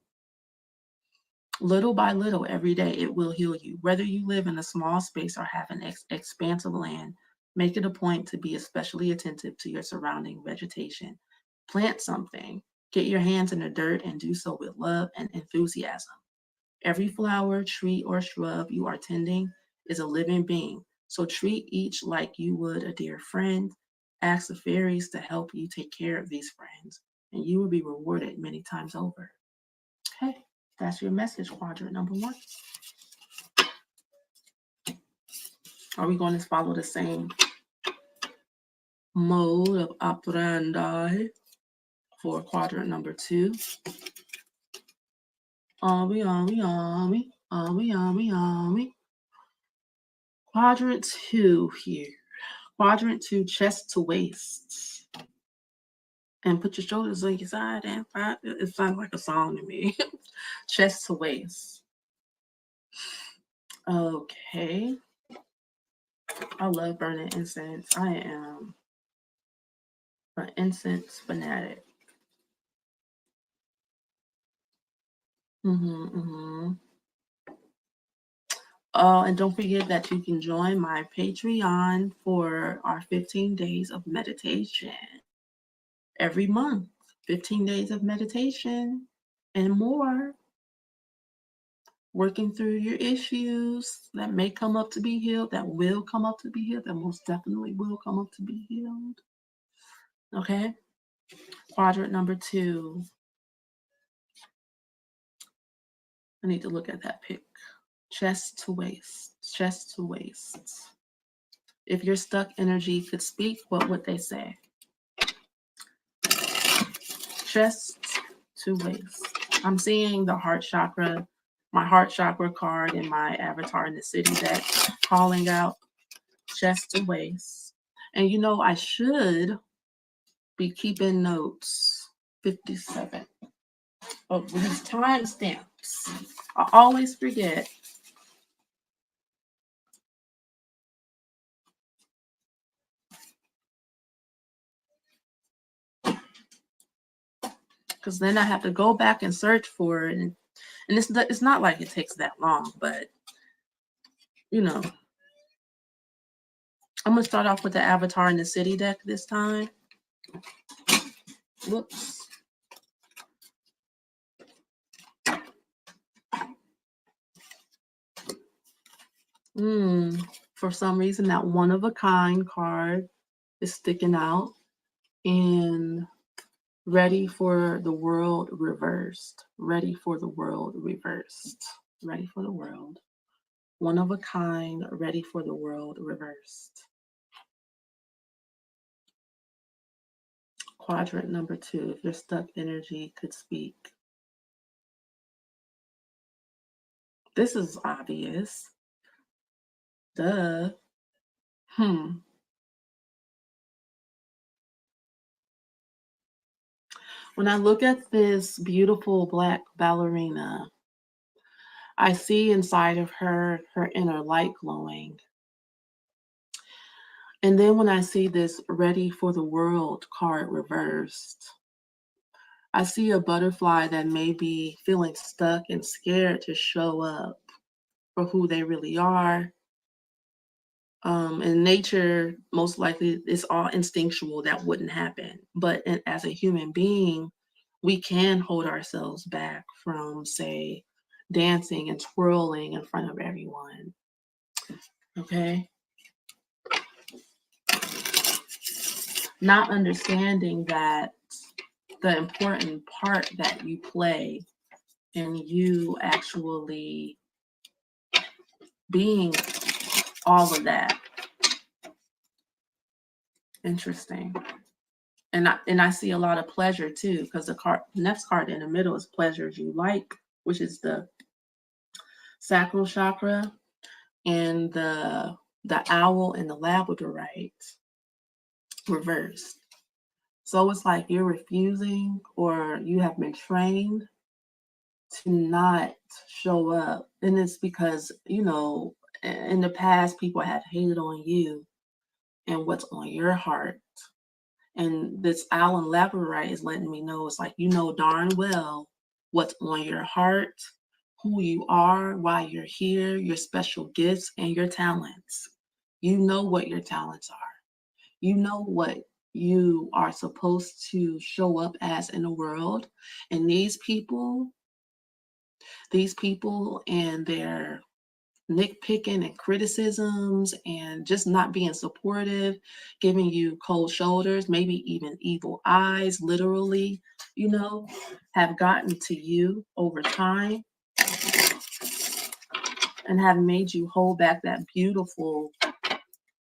Little by little, every day, it will heal you. Whether you live in a small space or have an expansive land, make it a point to be especially attentive to your surrounding vegetation. Plant something. Get your hands in the dirt and do so with love and enthusiasm. Every flower, tree, or shrub you are tending is a living being, so treat each like you would a dear friend. Ask the fairies to help you take care of these friends, and you will be rewarded many times over. Okay, that's your message, quadrant number 1. Are we going to follow the same mode of operandi for quadrant number 2? Are we? Quadrant 2 here. Quadrant 2, chest to waist. And put your shoulders on your side and it sounds like a song to me. Chest to waist. Okay. I love burning incense. I am an incense fanatic. And don't forget that you can join my Patreon for our 15 days of meditation every month. 15 days of meditation and more. Working through your issues that may come up to be healed, that will come up to be healed, that most definitely will come up to be healed. Okay? Quadrant number 2. I need to look at that pic. Chest to waist. Chest to waist. If your stuck energy could speak, what would they say? Chest to waist. I'm seeing the heart chakra, my heart chakra card in my avatar in the city deck calling out chest to waist. And you know, I should be keeping notes. 57. Oh, these timestamps. I always forget. Because then I have to go back and search for it. And it's not like it takes that long, but you know. I'm going to start off with the avatar in the city deck this time. Whoops. For some reason, that one of a kind card is sticking out. And ready for the world reversed. Ready for the world reversed. Ready for the world. One of a kind, ready for the world reversed. Quadrant number 2, if your stuck energy could speak. This is obvious. Duh. When I look at this beautiful black ballerina, I see inside of her inner light glowing. And then when I see this ready for the world card reversed, I see a butterfly that may be feeling stuck and scared to show up for who they really are. In nature, most likely it's all instinctual, that wouldn't happen. But as a human being, we can hold ourselves back from, say, dancing and twirling in front of everyone. Okay? Not understanding that the important part that you play in you actually being all of that. Interesting. And I see a lot of pleasure too, because the next card in the middle is pleasures you like, which is the sacral chakra, and the owl and the labradorite reversed. So it's like you're refusing, or you have been trained to not show up. And it's because, in the past, people had hated on you and what's on your heart. And this Alan Labarite is letting me know, it's like, you know darn well what's on your heart, who you are, why you're here, your special gifts and your talents. You know what your talents are. You know what you are supposed to show up as in the world. And these people and their nitpicking and criticisms and just not being supportive, giving you cold shoulders, maybe even evil eyes, literally, have gotten to you over time and have made you hold back that beautiful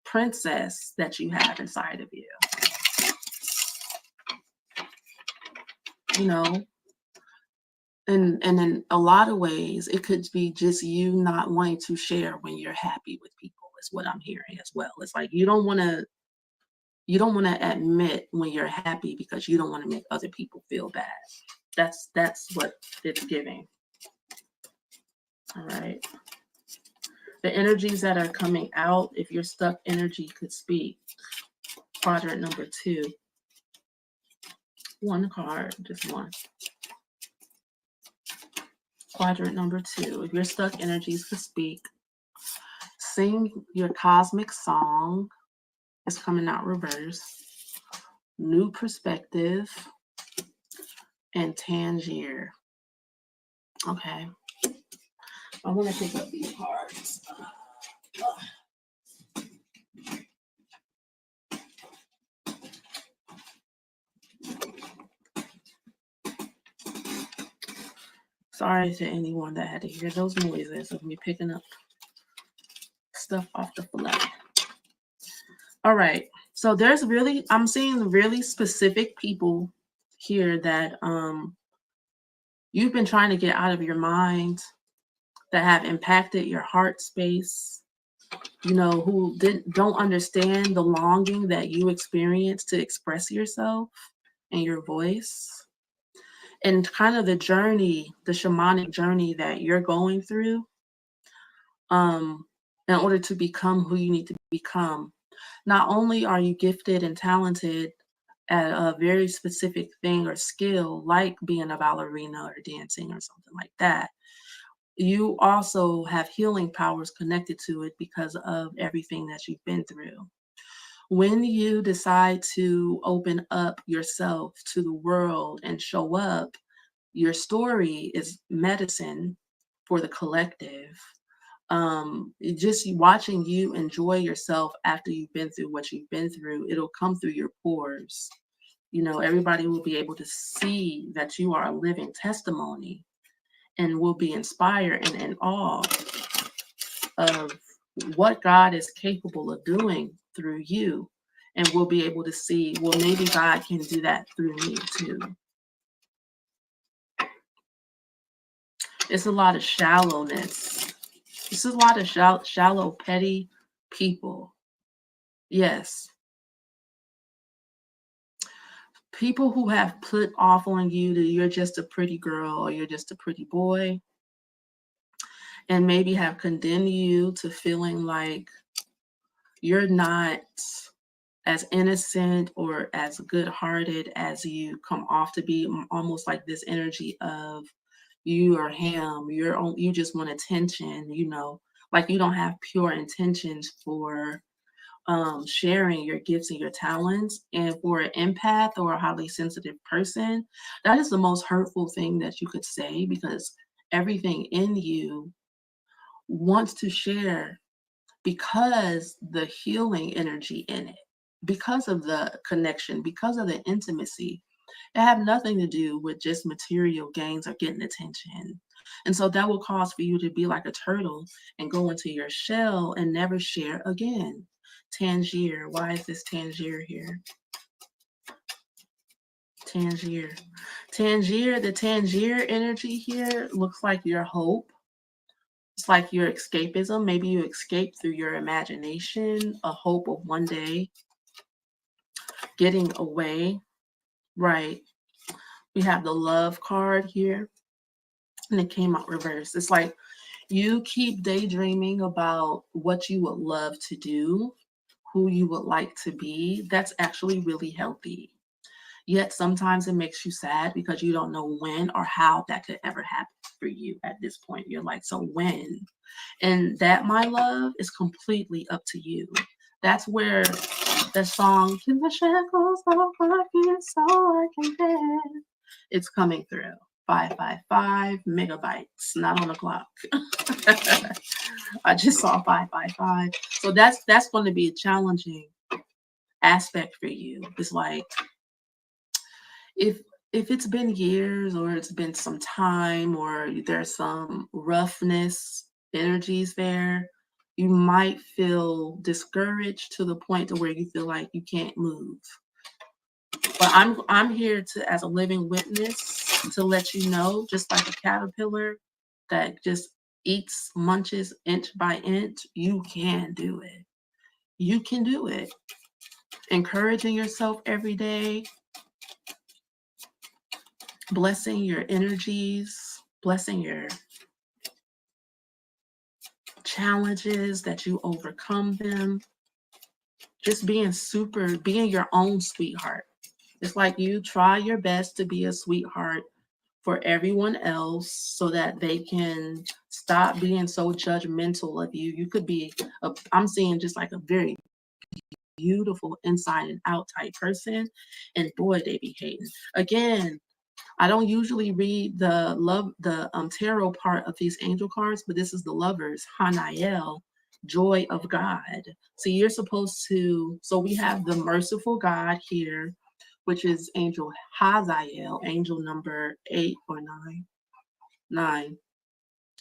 princess that you have inside of you. And in a lot of ways, it could be just you not wanting to share when you're happy with people, is what I'm hearing as well. It's like you don't want to admit when you're happy because you don't want to make other people feel bad. That's what it's giving. All right. The energies that are coming out, if you're stuck, energy could speak. Quadrant number 2. One card, just one. Quadrant number 2. If you're stuck, energies could speak. Sing your cosmic song. It's coming out reverse. New perspective and Tangier. Okay. I want to pick up these cards. Sorry to anyone that had to hear those noises of me picking up stuff off the floor. All right. So I'm seeing really specific people here that you've been trying to get out of your mind, that have impacted your heart space, who don't understand the longing that you experience to express yourself and your voice, and kind of the journey, the shamanic journey that you're going through in order to become who you need to become. Not only are you gifted and talented at a very specific thing or skill, like being a ballerina or dancing or something like that, you also have healing powers connected to it because of everything that you've been through. When you decide to open up yourself to the world and show up, your story is medicine for the collective. Just watching you enjoy yourself after you've been through what you've been through, it'll come through your pores. Everybody will be able to see that you are a living testimony and will be inspired and in awe of what God is capable of doing through you. And we'll be able to see, well, maybe God can do that through me too. It's a lot of shallowness. This is a lot of shallow, petty people. Yes. People who have put off on you that you're just a pretty girl or you're just a pretty boy, and maybe have condemned you to feeling like you're not as innocent or as good-hearted as you come off to be, almost like this energy of you or him, you just want attention, like you don't have pure intentions for sharing your gifts and your talents. And for an empath or a highly sensitive person, that is the most hurtful thing that you could say, because everything in you wants to share because the healing energy in it, because of the connection, because of the intimacy. It have nothing to do with just material gains or getting attention. And so that will cause for you to be like a turtle and go into your shell and never share again. Tangier. Why is this Tangier here? Tangier. Tangier, the Tangier energy here looks like your hope. It's like your escapism. Maybe you escape through your imagination, a hope of one day getting away. Right. We have the love card here, and it came out reverse. It's like you keep daydreaming about what you would love to do, who you would like to be, that's actually really healthy. Yet sometimes it makes you sad because you don't know when or how that could ever happen for you at this point. You're like, so when? And that, my love, is completely up to you. That's where the song, "Can the shackles off my feet so I can dance," it's coming through. 555 megabytes, not on the clock. I just saw 555. So that's going to be a challenging aspect for you. It's like, if it's been years or it's been some time or there's some roughness energies there, you might feel discouraged to the point to where you feel like you can't move. But I'm here to, as a living witness, to let you know, just like a caterpillar that just eats, munches inch by inch, you can do it. You can do it. Encouraging yourself every day, blessing your energies, blessing your challenges, that you overcome them, just being your own sweetheart. It's like you try your best to be a sweetheart for everyone else so that they can stop being so judgmental of you. You could be, I'm seeing just like a very beautiful inside and out type person, and boy, they be hating. Again, I don't usually read the tarot part of these angel cards, but this is the lovers, Hanael, joy of God. So you're supposed to, so we have the merciful God here, which is angel Hazael, angel number 8 or 9. 9.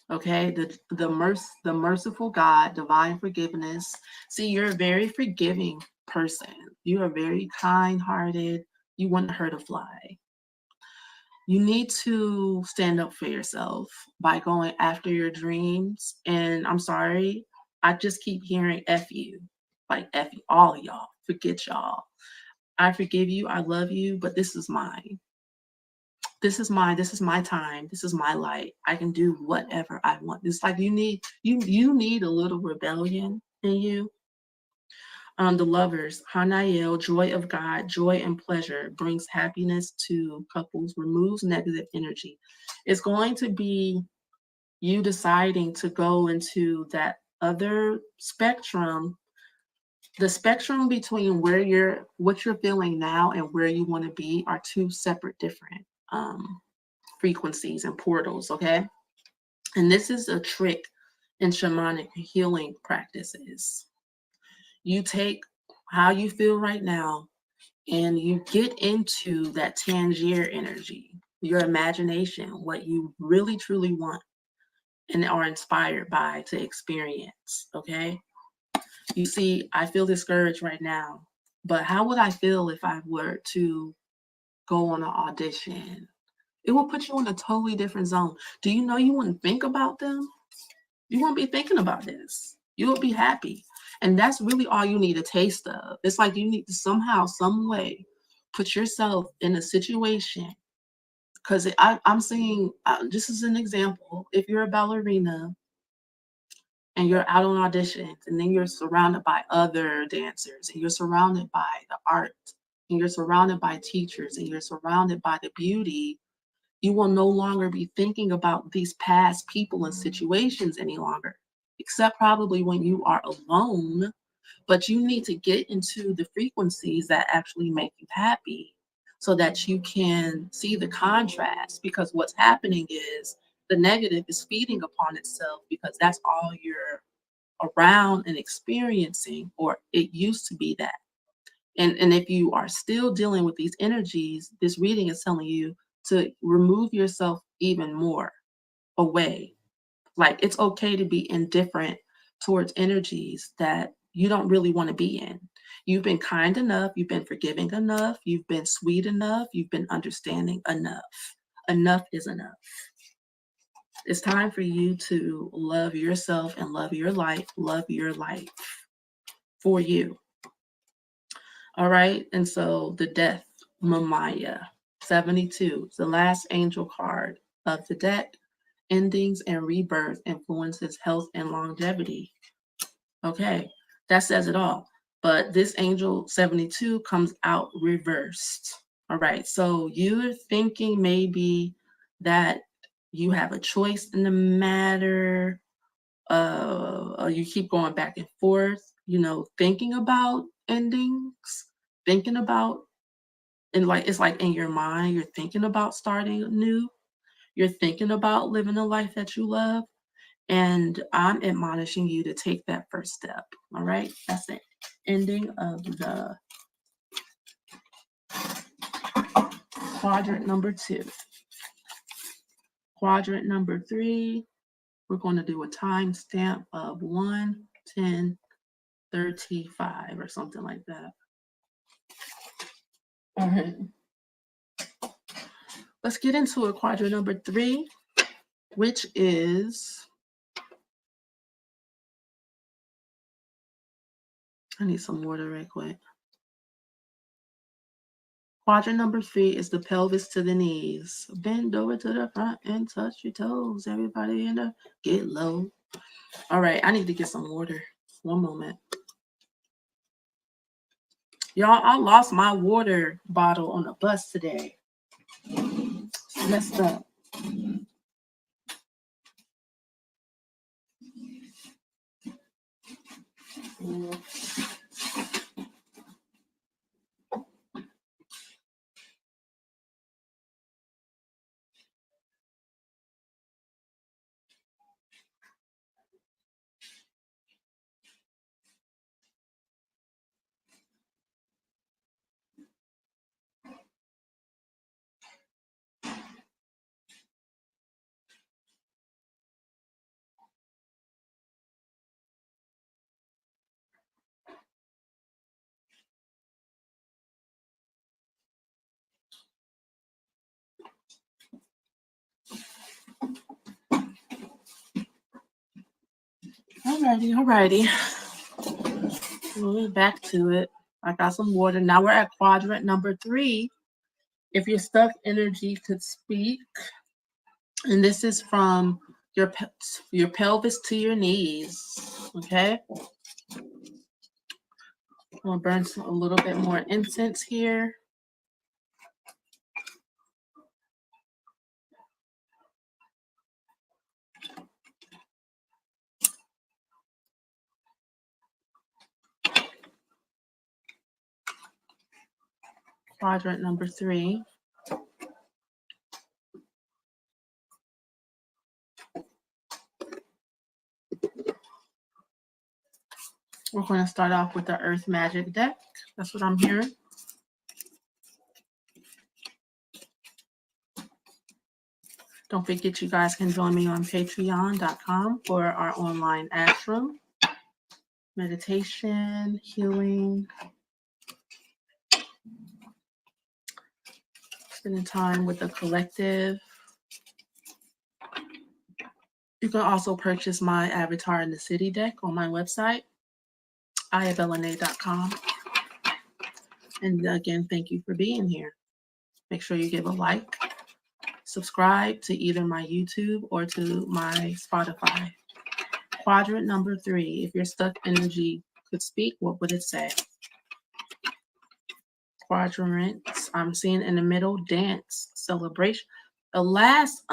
Okay, the merciful God, divine forgiveness. See, you're a very forgiving person. You are very kind-hearted. You want her to fly. You need to stand up for yourself by going after your dreams. And I'm sorry, I just keep hearing F you. Like F you, all of y'all. Forget y'all. I forgive you, I love you, but this is mine. This is mine. This is my time. This is my light. I can do whatever I want. It's like you need a little rebellion in you. The lovers, Hanael, joy of God, joy and pleasure, brings happiness to couples, removes negative energy. It's going to be you deciding to go into that other spectrum, the spectrum between what you're feeling now and where you want to be are two separate different frequencies and portals, okay? And this is a trick in shamanic healing practices. You take how you feel right now and you get into that Tangier energy, your imagination, what you really truly want and are inspired by to experience, okay? You see, I feel discouraged right now, but how would I feel if I were to go on an audition? It will put you in a totally different zone. Do you know you wouldn't think about them? You won't be thinking about this. You will be happy. And that's really all you need a taste of. It's like you need to somehow, some way, put yourself in a situation. Because I'm seeing, just as an example, if you're a ballerina and you're out on auditions and then you're surrounded by other dancers and you're surrounded by the art and you're surrounded by teachers and you're surrounded by the beauty, you will no longer be thinking about these past people and situations any longer, except probably when you are alone. But you need to get into the frequencies that actually make you happy so that you can see the contrast, because what's happening is the negative is feeding upon itself because that's all you're around and experiencing, or it used to be that. And if you are still dealing with these energies, this reading is telling you to remove yourself even more away. Like, it's okay to be indifferent towards energies that you don't really want to be in. You've been kind enough, you've been forgiving enough, you've been sweet enough, you've been understanding enough. Enough is enough. It's time for you to love yourself and love your life for you. All right. And so the death, Mamaya, 72, the last angel card of the deck. Endings and rebirth influences health and longevity. Okay, that says it all. but this angel 72 comes out reversed. All right, so you're thinking maybe that you have a choice in the matter. You keep going back and forth, thinking about endings, thinking about, and like it's like in your mind, you're thinking about starting new, you're thinking about living a life that you love. And I'm admonishing you to take that first step. All right, that's the ending of the quadrant number 2. Quadrant number 3, we're going to do a timestamp of 1:10:35 or something like that. All right. Let's get into it. Quadrant number 3, which is, I need some water right quick. Quadrant number 3 is the pelvis to the knees. Bend over to the front and touch your toes. Everybody in there, get low. All right, I need to get some water. One moment. Y'all, I lost my water bottle on the bus today. It's messed up. Alrighty. We're back to it. I got some water. Now we're at quadrant number 3. If you're stuck, energy could speak. And this is from your pelvis to your knees. Okay. I'm gonna burn a little bit more incense here. Quadrant number 3. We're going to start off with the Earth Magic deck. That's what I'm hearing. Don't forget you guys can join me on patreon.com for our online ashram, meditation, healing, spending time with the collective. You can also purchase my Avatar in the City deck on my website, ayabellene.com. And again, thank you for being here. Make sure you give a like, subscribe to either my YouTube or to my Spotify. Quadrant number 3. If your stuck energy could speak, what would it say? Quadrants. I'm seeing in the middle, dance, celebration. The last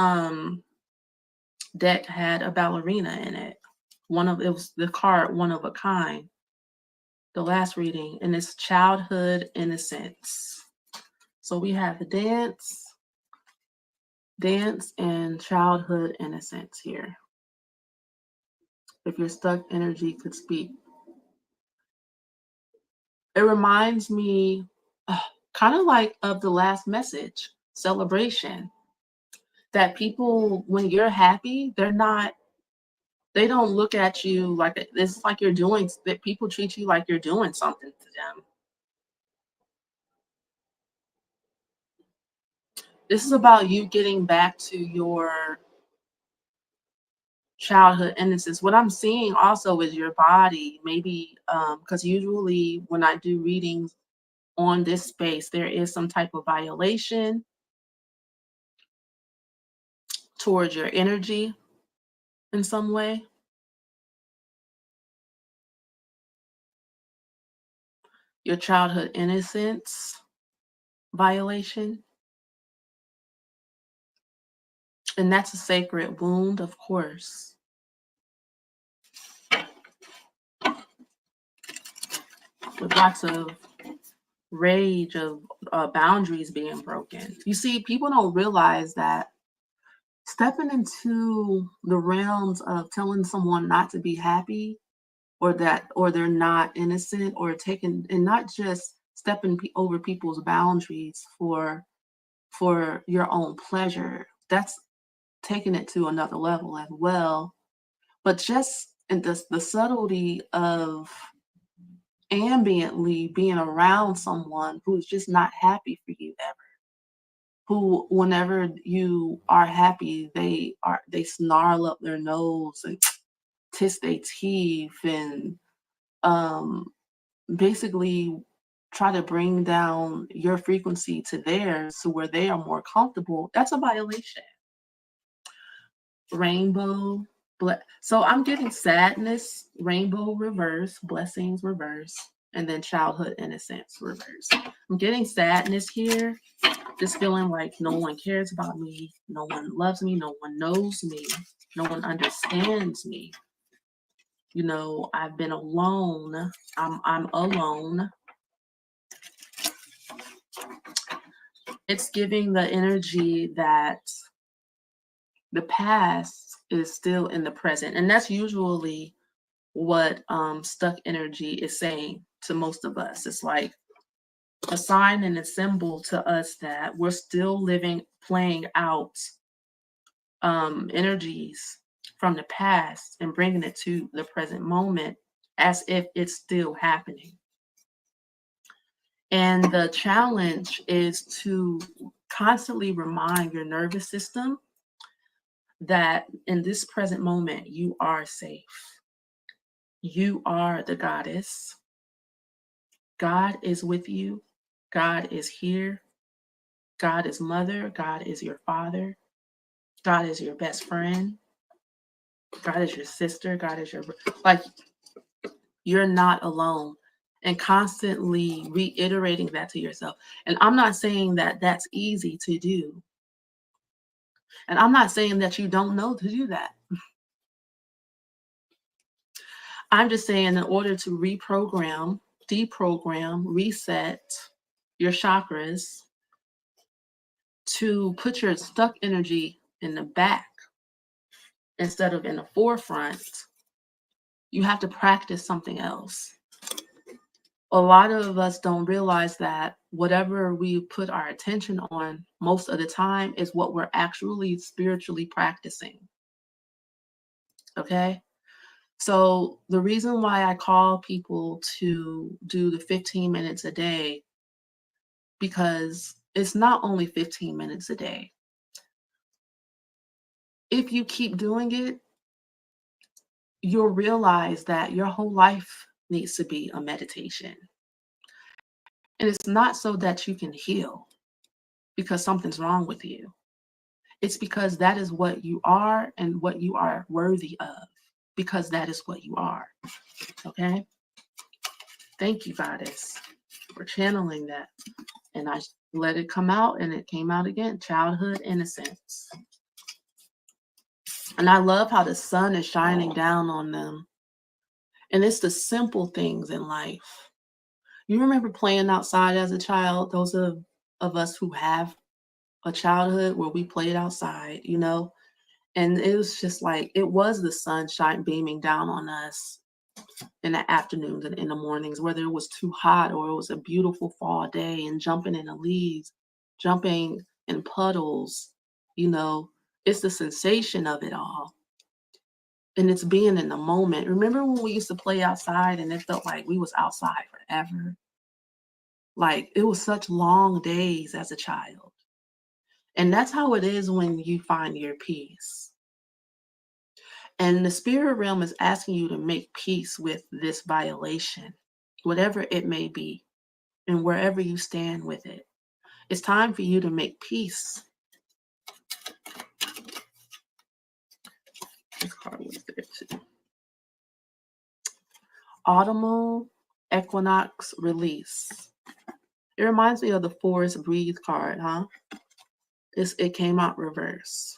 deck had a ballerina in it. It was the card One of a Kind. The last reading, and it's childhood innocence. So we have the dance and childhood innocence here. If your stuck energy could speak. It reminds me kind of like of the last message, celebration. That people, when you're happy, they don't look at you like it's like you're doing, that people treat you like you're doing something to them. This is about you getting back to your childhood innocence. What I'm seeing also is your body, maybe because usually when I do readings on this space, there is some type of violation towards your energy in some way. your childhood innocence violation. And that's a sacred wound, of course. With lots of rage of boundaries being broken. You see, people don't realize that stepping into the realms of telling someone not to be happy or they're not innocent or taking and not just stepping over people's boundaries for your own pleasure. That's taking it to another level as well. But just in the subtlety of ambiently being around someone who's just not happy for you ever, who whenever you are happy they snarl up their nose and tis their teeth and um basically try to bring down your frequency to theirs to where they are more comfortable. That's a violation. Rainbow. So I'm getting sadness, rainbow reverse, blessings reverse, and then childhood innocence reverse. I'm getting sadness here, just feeling like no one cares about me, no one loves me, no one knows me, no one understands me. You know, I've been alone. I'm alone. It's giving the energy that the past is still in the present, and that's usually what stuck energy is saying to most of us. It's like a sign and a symbol to us that we're still living, playing out energies from the past and bringing it to the present moment as if it's still happening. And the challenge is to constantly remind your nervous system that in this present moment, you are safe. You are the goddess. God is with you. God is here. God is mother. God is your father. God is your best friend. God is your sister. God is your, like, you're not alone. And constantly reiterating that to yourself. And I'm not saying that that's easy to do. And I'm not saying that you don't know to do that. I'm just saying in order to reprogram, deprogram, reset your chakras, to put your stuck energy in the back instead of in the forefront, you have to practice something else. A lot of us don't realize that whatever we put our attention on most of the time is what we're actually spiritually practicing. Okay? So the reason why I call people to do the 15 minutes a day, because it's not only 15 minutes a day. If you keep doing it, you'll realize that your whole life needs to be a meditation. And it's not so that you can heal because something's wrong with you. It's because that is what you are and what you are worthy of, because that is what you are. Okay? Thank you, Goddess, for channeling that. And I let it come out, and it came out again. Childhood innocence. And I love how the sun is shining down on them. And it's the simple things in life. You remember playing outside as a child? Those of us who have a childhood where we played outside, you know? And it was just like, it was the sunshine beaming down on us in the afternoons and in the mornings, whether it was too hot or it was a beautiful fall day, and jumping in the leaves, jumping in puddles, you know, it's the sensation of it all. And it's being in the moment. Remember when we used to play outside and it felt like we was outside forever? Like it was such long days as a child. And that's how it is when you find your peace. And the spirit realm is asking you to make peace with this violation, whatever it may be, and wherever you stand with it. It's time for you to make peace. This card was there too. Autumnal Equinox release. It reminds me of the Forest Breathe card, huh? It came out reverse.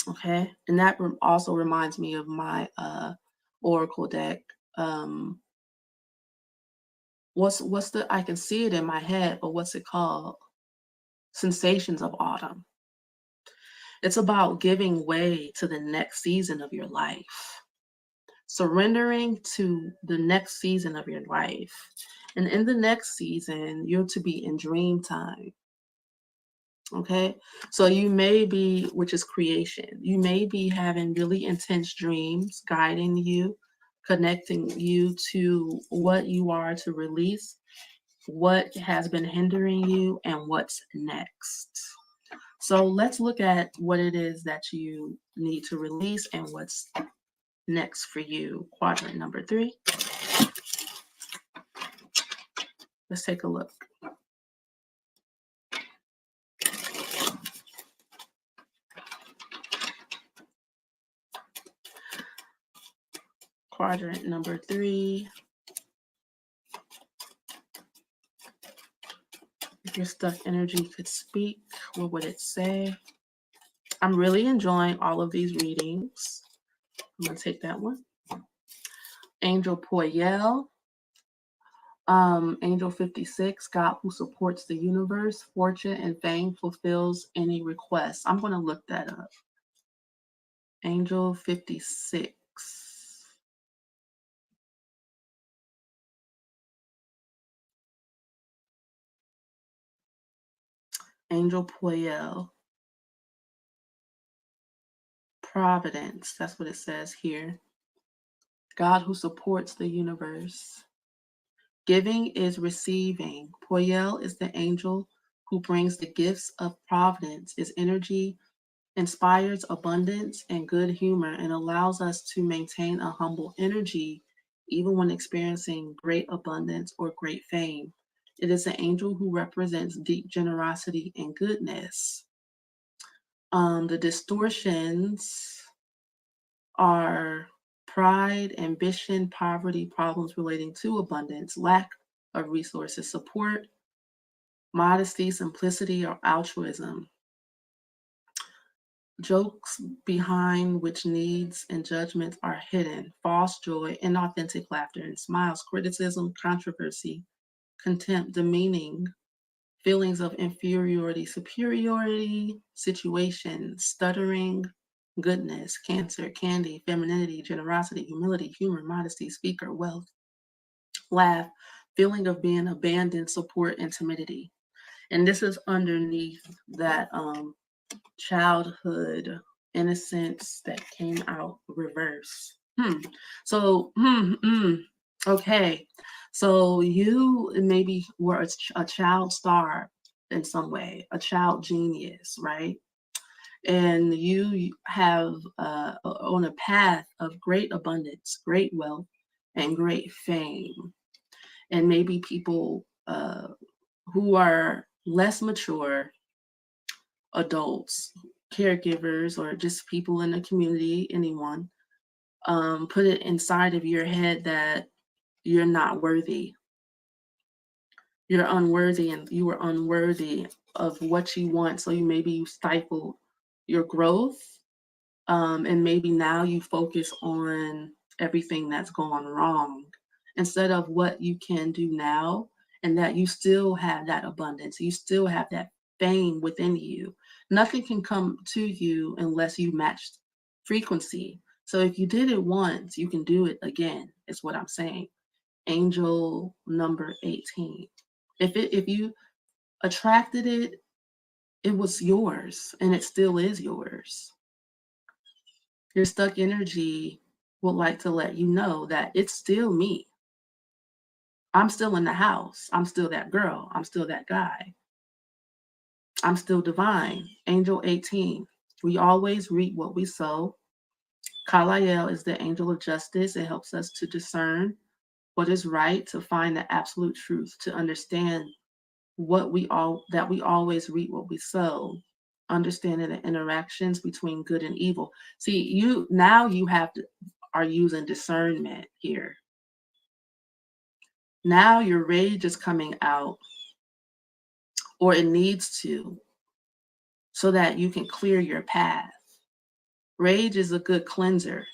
Okay, and that also reminds me of my Oracle deck. What's the, I can see it in my head, but what's it called? Sensations of Autumn. It's about giving way to the next season of your life, surrendering to the next season of your life. And in the next season, you're to be in dream time. Okay, so you may be, which is creation, you may be having really intense dreams guiding you, connecting you to what you are to release, what has been hindering you, and what's next. So let's look at what it is that you need to release and what's next for you. Quadrant number 3. Let's take a look. Quadrant number 3. If your stuck energy could speak, what would it say? I'm really enjoying all of these readings. I'm going to take that one. Angel Poyel. Angel 56, God who supports the universe, fortune and fame fulfills any request. I'm going to look that up. Angel 56. Angel Poyel. Providence, that's what it says here. God who supports the universe. Giving is receiving. Poyel is the angel who brings the gifts of providence. His energy inspires abundance and good humor and allows us to maintain a humble energy even when experiencing great abundance or great fame. It is an angel who represents deep generosity and goodness. The distortions are pride, ambition, poverty, problems relating to abundance, lack of resources, support, modesty, simplicity, or altruism. Jokes behind which needs and judgments are hidden, false joy, inauthentic laughter and smiles, criticism, controversy, contempt, demeaning, feelings of inferiority, superiority, situation, stuttering, goodness, cancer, candy, femininity, generosity, humility, humor, modesty, speaker, wealth, laugh, feeling of being abandoned, support, and timidity. And this is underneath that childhood innocence that came out reverse. So, okay. So you maybe were a child star in some way, a child genius, right? And you have on a path of great abundance, great wealth, and great fame. And maybe people who are less mature, adults, caregivers, or just people in the community, anyone, put it inside of your head that you're not worthy. You're unworthy and you are unworthy of what you want. So you stifle your growth. And maybe now you focus on everything that's gone wrong instead of what you can do now, and that you still have that abundance. You still have that fame within you. Nothing can come to you unless you match frequency. So if you did it once, you can do it again, is what I'm saying. Angel number 18. If you attracted it, it was yours and it still is yours. Your stuck energy would like to let you know that it's still me. I'm still in the house. I'm still that girl. I'm still that guy. I'm still divine. Angel 18. We always reap what we sow. Kalael is the angel of justice. It helps us to discern what is right, to find the absolute truth, to understand that we always reap what we sow, understanding the interactions between good and evil. See, you have to are using discernment here. Now your rage is coming out, or it needs to, so that you can clear your path. Rage is a good cleanser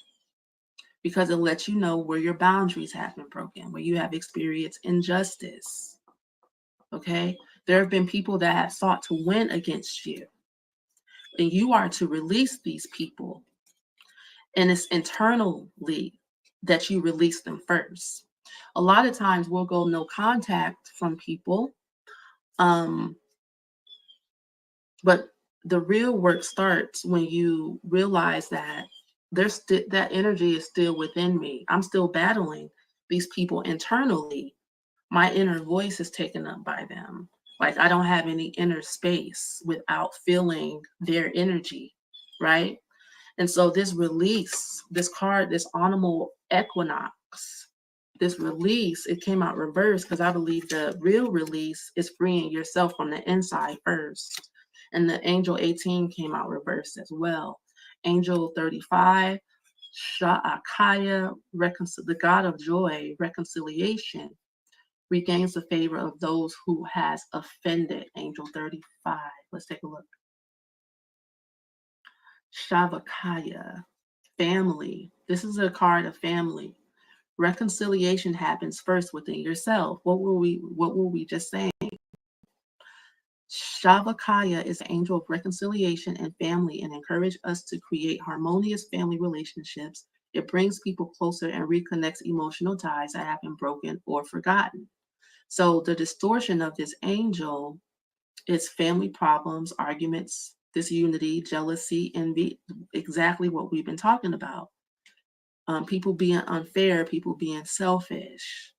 because it lets you know where your boundaries have been broken, where you have experienced injustice. Okay? There have been people that have sought to win against you, and you are to release these people. And it's internally that you release them first. A lot of times we'll go no contact from people, but the real work starts when you realize that that energy is still within me. I'm still battling these people internally. My inner voice is taken up by them. Like I don't have any inner space without feeling their energy, right? And so this release, this card, this autumnal equinox, this release, it came out reversed because I believe the real release is freeing yourself from the inside first. And the angel 18 came out reversed as well. Angel 35, Sha'akaya, the God of joy, reconciliation, regains the favor of those who has offended. Angel 35. Let's take a look. Shavakaya, family. This is a card of family. Reconciliation happens first within yourself. What were we just saying? Shavakaya is the angel of reconciliation and family and encourage us to create harmonious family relationships. It brings people closer and reconnects emotional ties that have been broken or forgotten. So the distortion of this angel is family problems, arguments, disunity, jealousy, envy, exactly what we've been talking about. People being unfair, people being selfish,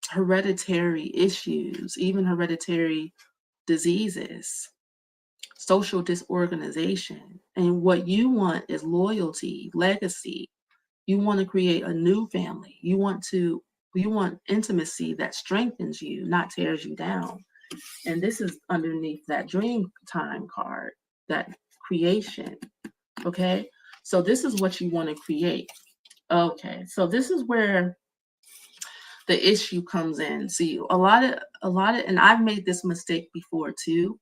hereditary issues, even hereditary diseases, social disorganization. And what you want is loyalty, legacy. You want to create a new family. You want intimacy that strengthens you, not tears you down. And this is underneath that dream time card, that creation. Okay. So this is what you want to create. Okay. So this is where the issue comes in. See, a lot of, and I've made this mistake before too,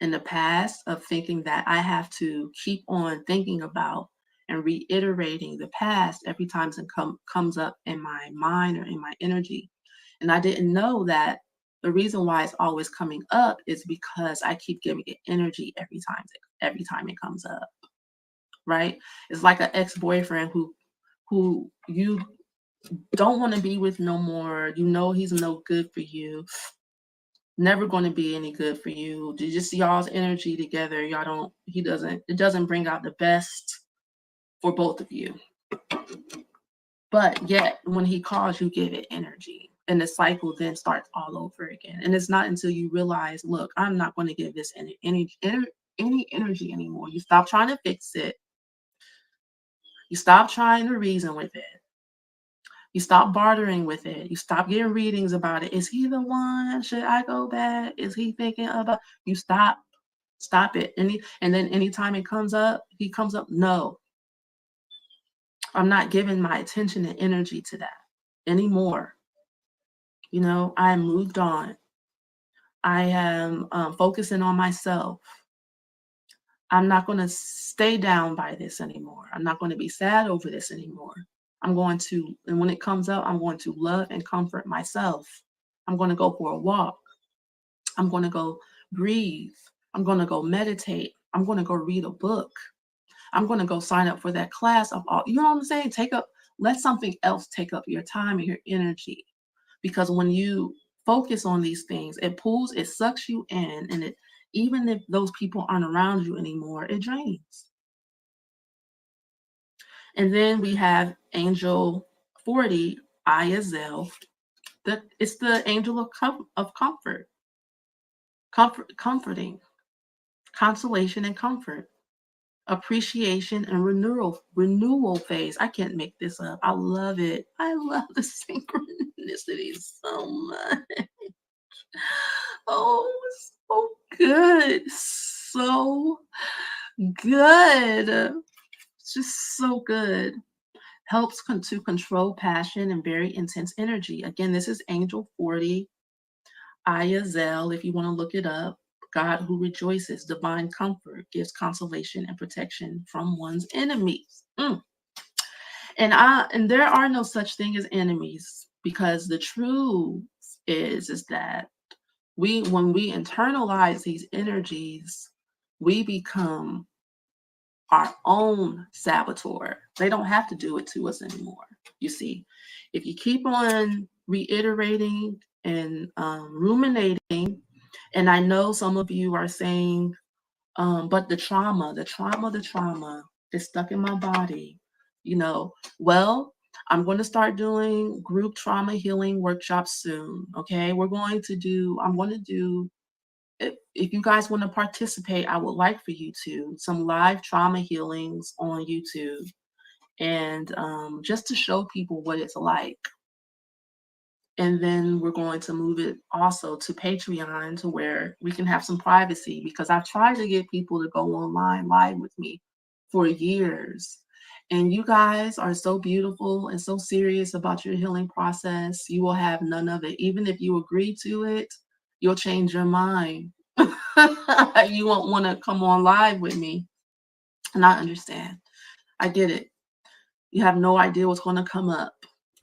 in the past, of thinking that I have to keep on thinking about and reiterating the past every time it comes up in my mind or in my energy. And I didn't know that the reason why it's always coming up is because I keep giving it energy every time it comes up. Right? It's like an ex-boyfriend who you don't want to be with no more. You know he's no good for you. Never going to be any good for you. Just y'all's energy together. It doesn't bring out the best for both of you. But yet when he calls, you give it energy. And the cycle then starts all over again. And it's not until you realize, look, I'm not going to give this any energy anymore. You stop trying to fix it. You stop trying to reason with it. You stop bartering with it. You stop getting readings about it. Is he the one? Should I go back? Is he thinking about? You stop it. And then anytime he comes up, no, I'm not giving my attention and energy to that anymore. I moved on. I am focusing on myself. I'm not going to stay down by this anymore. I'm not going to be sad over this anymore. And when it comes up, I'm going to love and comfort myself. I'm going to go for a walk. I'm going to go breathe. I'm going to go meditate. I'm going to go read a book. I'm going to go sign up for that class of all, you know what I'm saying? Let something else take up your time and your energy. Because when you focus on these things, it sucks you in, and even if those people aren't around you anymore, it drains. And then we have Angel 40, Ayazel. It's the angel of comfort, comforting, consolation and comfort, appreciation and renewal phase. I can't make this up. I love it. I love the synchronicity so much. Oh, so good. So good. Just so good. helps to control passion and very intense energy. Again, this is Angel 40, Ayazel, if you want to look it up. God who rejoices, divine comfort, gives consolation and protection from one's enemies. And there are no such thing as enemies, because the truth is that when we internalize these energies, we become our own saboteur. They don't have to do it to us anymore. You see, if you keep on reiterating and ruminating, and I know some of you are saying, but the trauma is stuck in my body, well, I'm going to start doing group trauma healing workshops soon. Okay, I'm going to do, if you guys want to participate, I would like for you to, some live trauma healings on YouTube, and just to show people what it's like. And then we're going to move it also to Patreon, to where we can have some privacy, because I've tried to get people to go online live with me for years. And you guys are so beautiful and so serious about your healing process. You will have none of it. Even if you agree to it, you'll change your mind. You won't want to come on live with me. And I understand. I get it. You have no idea what's going to come up.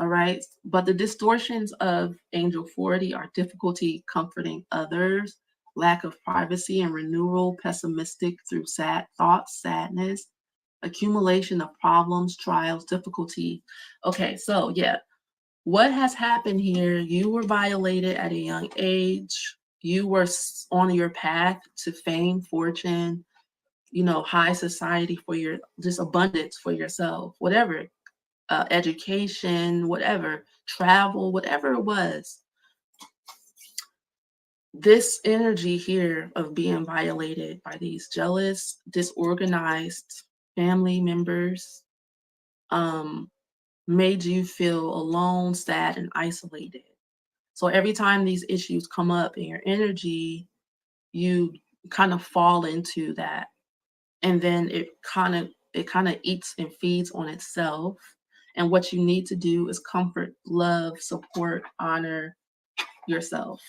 All right. But the distortions of Angel 40 are difficulty comforting others, lack of privacy and renewal, pessimistic through sad thoughts, sadness, accumulation of problems, trials, difficulty. Okay. So, yeah. What has happened here? You were violated at a young age. You were on your path to fame, fortune, high society, for your just abundance for yourself, whatever, education, whatever, travel, whatever it was. This energy here of being violated by these jealous, disorganized family members made you feel alone, sad, and isolated. So every time these issues come up in your energy, you kind of fall into that. And then it kind of eats and feeds on itself. And what you need to do is comfort, love, support, honor yourself.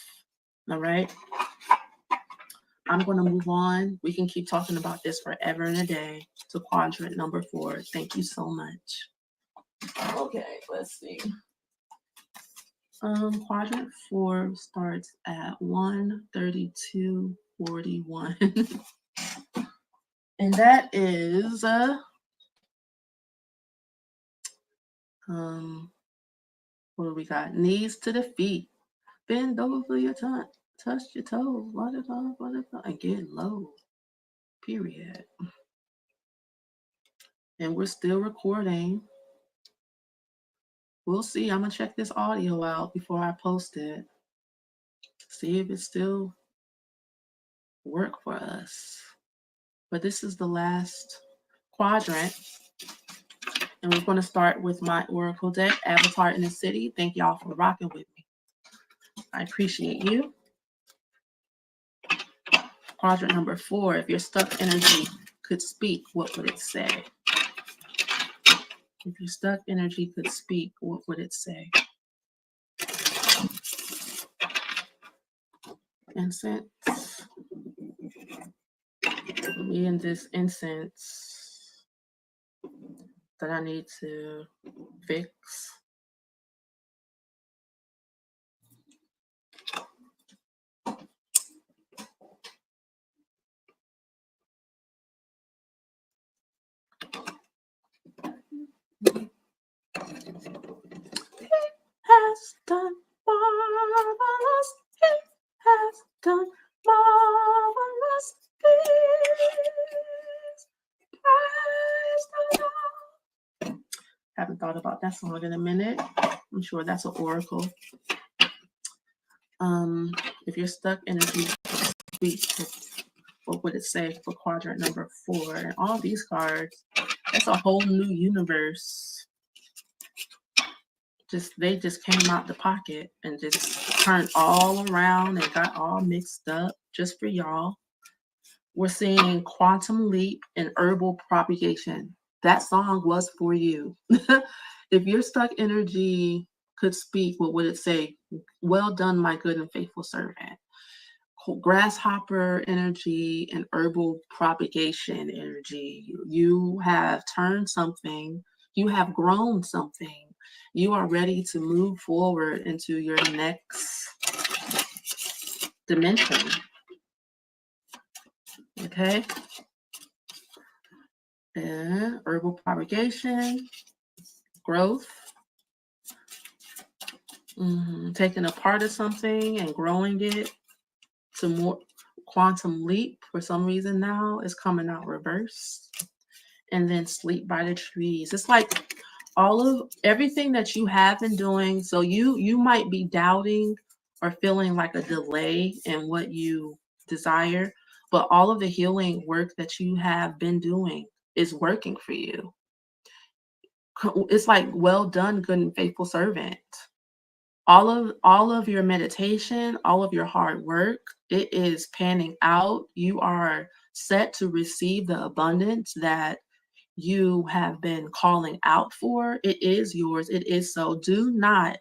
All right. I'm going to move on. We can keep talking about this forever and a day. To quadrant number 4. Thank you so much. Okay, let's see. Quadrant 4 starts at 132.41. And that is what do we got? Knees to the feet. Bend over your tongue. Touch your toes. Butterfly, and get low. Period. And we're still recording. We'll see. I'm gonna check this audio out before I post it. See if it still work for us. But this is the last quadrant. And we're going to start with my Oracle deck, Avatar in the City. Thank y'all for rocking with me. I appreciate you. Quadrant number 4. If your stuck energy could speak, what would it say? If your stuck energy could speak, what would it say? Incense. Me and this incense that I need to fix. Has done marvelous. He has done marvelous things. Praise the Lord. Haven't thought about that song in a minute. I'm sure that's an oracle. If you're stuck in a deep week, what would it say for quadrant number 4? And all these cards, that's a whole new universe. They just came out the pocket and just turned all around and got all mixed up just for y'all. We're seeing quantum leap and herbal propagation. That song was for you. If your stuck energy could speak, what would it say? Well done, my good and faithful servant. Grasshopper energy and herbal propagation energy. You have turned something, you have grown something. You are ready to move forward into your next dimension. Okay? And herbal propagation, growth, taking a part of something and growing it to more. Quantum leap, for some reason now, is coming out reverse. And then sleep by the trees. It's like all of everything that you have been doing. So you might be doubting or feeling like a delay in what you desire, but all of the healing work that you have been doing is working for you. It's like, well done, good and faithful servant. All of your meditation, all of your hard work, it is panning out. You are set to receive the abundance that you have been calling out for. It is yours. It is so. Do not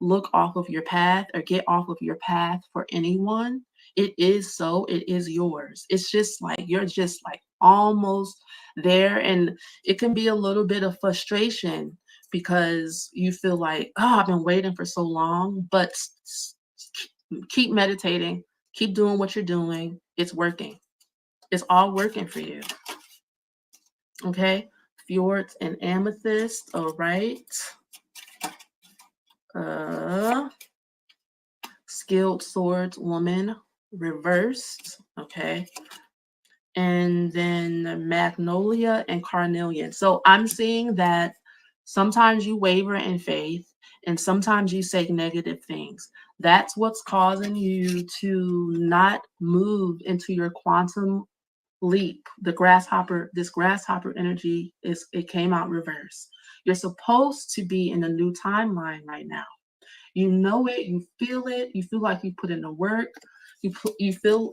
look off of your path or get off of your path for anyone. It is so. It is yours. It's just like you're just like almost there. And it can be a little bit of frustration because you feel like, oh, I've been waiting for so long. But keep meditating, keep doing what you're doing. It's working. It's all working for you. Okay, fjords and amethyst. All right. Skilled swords woman reversed. Okay. And then magnolia and carnelian. So I'm seeing that sometimes you waver in faith and sometimes you say negative things. That's what's causing you to not move into your quantum leap. This grasshopper energy it came out reverse. You're supposed to be in a new timeline right now. You know it, you feel like you put in the work. You feel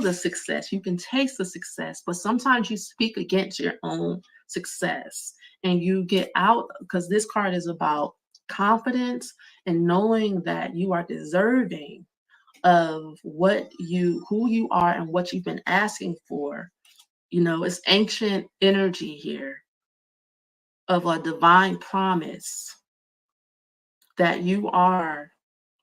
the success. You can taste the success, but sometimes you speak against your own success and you get out, because this card is about confidence and knowing that you are deserving of who you are and what you've been asking for. It's ancient energy here of a divine promise that you are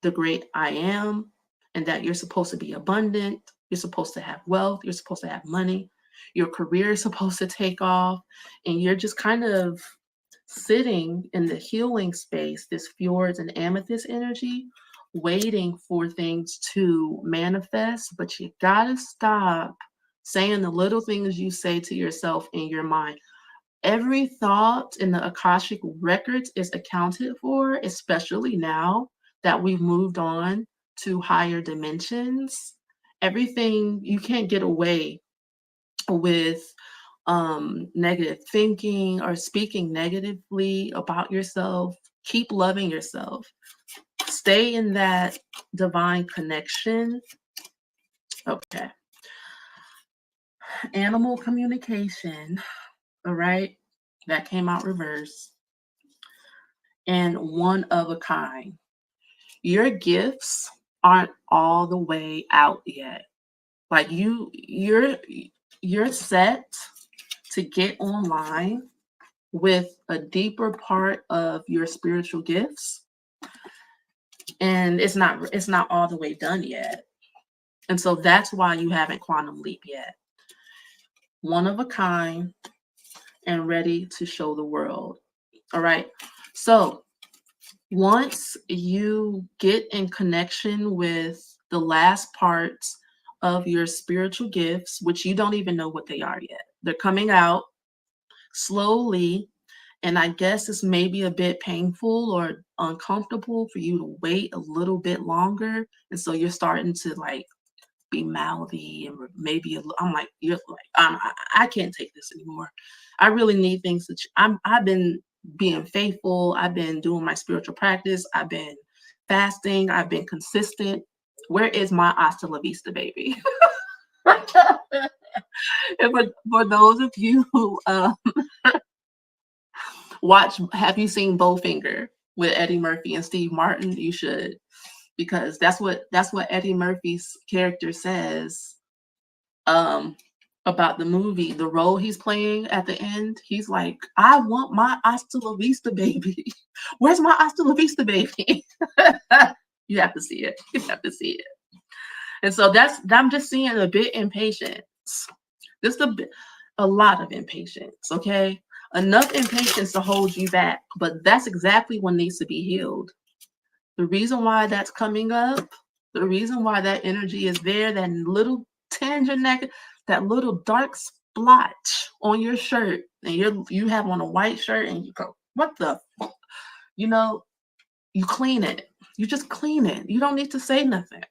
the great I am, and that you're supposed to be abundant. You're supposed to have wealth. You're supposed to have money. Your career is supposed to take off, and you're just kind of sitting in the healing space, this fjords and amethyst energy, waiting for things to manifest. But you gotta stop saying the little things you say to yourself in your mind. Every thought in the Akashic records is accounted for, especially now that we've moved on to higher dimensions. Everything, you can't get away with negative thinking or speaking negatively about yourself. Keep loving yourself. Stay in that divine connection. Okay. Animal communication. All right. That came out reverse. And one of a kind. Your gifts aren't all the way out yet. Like you're set to get online with a deeper part of your spiritual gifts, and it's not all the way done yet. And so that's why you haven't quantum leap yet. One of a kind and ready to show the world. All right. So once you get in connection with the last parts of your spiritual gifts, which you don't even know what they are yet, they're coming out slowly. And I guess it's maybe a bit painful or uncomfortable for you to wait a little bit longer. And so you're starting to like be mouthy and maybe I'm like, you're like, I can't take this anymore. I really need things I've been being faithful. I've been doing my spiritual practice. I've been fasting. I've been consistent. Where is my hasta la vista, baby? And for those of you who Have you seen Bowfinger with Eddie Murphy and Steve Martin? You should, because that's what Eddie Murphy's character says about the movie, the role he's playing at the end. He's like, I want my hasta la vista, baby. Where's my hasta la vista, baby? You have to see it. You have to see it. And so I'm just seeing a bit impatience. Just a lot of impatience, okay? Enough impatience to hold you back, but that's exactly what needs to be healed. The reason why that's coming up, the reason why that energy is there, that little tinge of neck, that little dark splotch on your shirt, and you have on a white shirt, and you go, what the, you know, you clean it. You just clean it. You don't need to say nothing.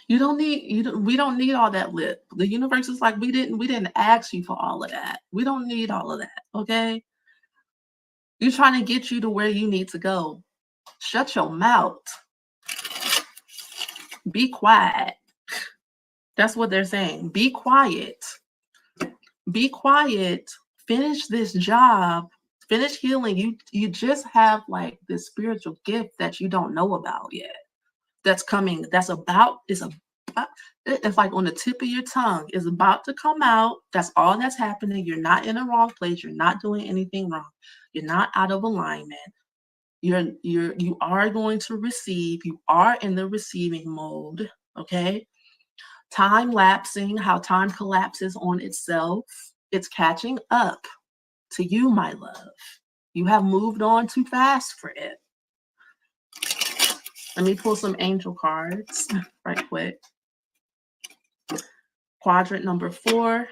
We don't need all that lip. The universe is like, we didn't ask you for all of that. We don't need all of that, okay? You're trying to get you to where you need to go. Shut your mouth. Be quiet. That's what they're saying. Be quiet. Be quiet. Finish this job. Finish healing. You just have like this spiritual gift that you don't know about yet. That's coming. It's like on the tip of your tongue. It's about to come out. That's all that's happening. You're not in a wrong place. You're not doing anything wrong. You're not out of alignment. You are going to receive. You are in the receiving mode. Okay. Time lapsing, how time collapses on itself. It's catching up to you, my love. You have moved on too fast for it. Let me pull some angel cards right quick. Quadrant number 4.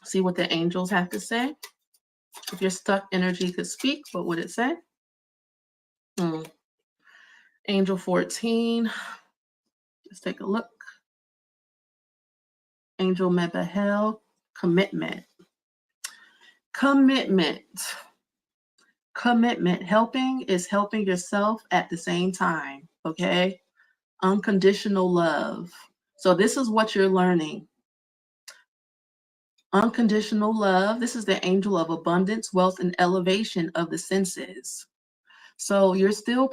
See what the angels have to say. If your stuck energy could speak, what would it say? Angel 14. Let's take a look. Angel Mebahel, commitment. Commitment. Commitment. Helping is helping yourself at the same time, okay? Unconditional love. So this is what you're learning. Unconditional love. This is the angel of abundance, wealth, and elevation of the senses. So you're still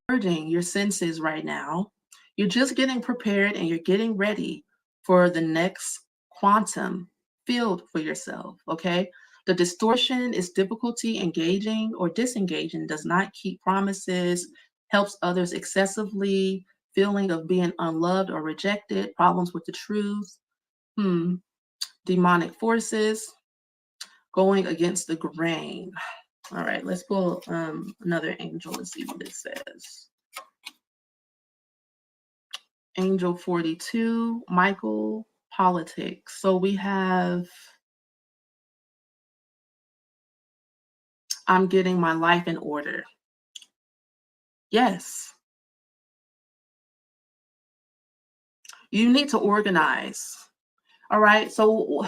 purging your senses right now. You're just getting prepared and you're getting ready for the next quantum field for yourself, okay? The distortion is difficulty engaging or disengaging, does not keep promises, helps others excessively, feeling of being unloved or rejected, problems with the truth, demonic forces, going against the grain. All right, let's pull another angel and see what it says. Angel 42, Michael, politics. So we have, I'm getting my life in order. Yes. You need to organize. All right, so,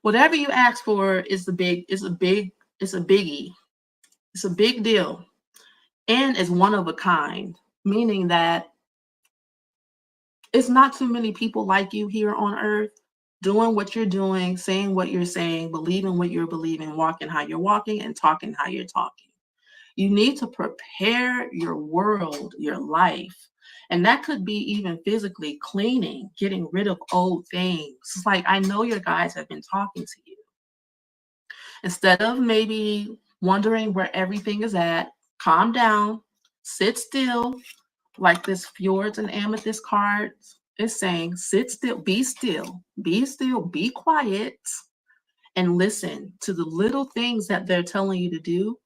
whatever you ask for is a biggie. It's a big deal. And it's one of a kind, meaning that it's not too many people like you here on earth doing what you're doing, saying what you're saying, believing what you're believing, walking how you're walking, and talking how you're talking. You need to prepare your world, your life. And that could be even physically cleaning, getting rid of old things. It's like, I know your guys have been talking to you. Instead of maybe wondering where everything is at, calm down, sit still, like this Fjords and Amethyst cards is saying, sit still, be quiet, and listen to the little things that they're telling you to do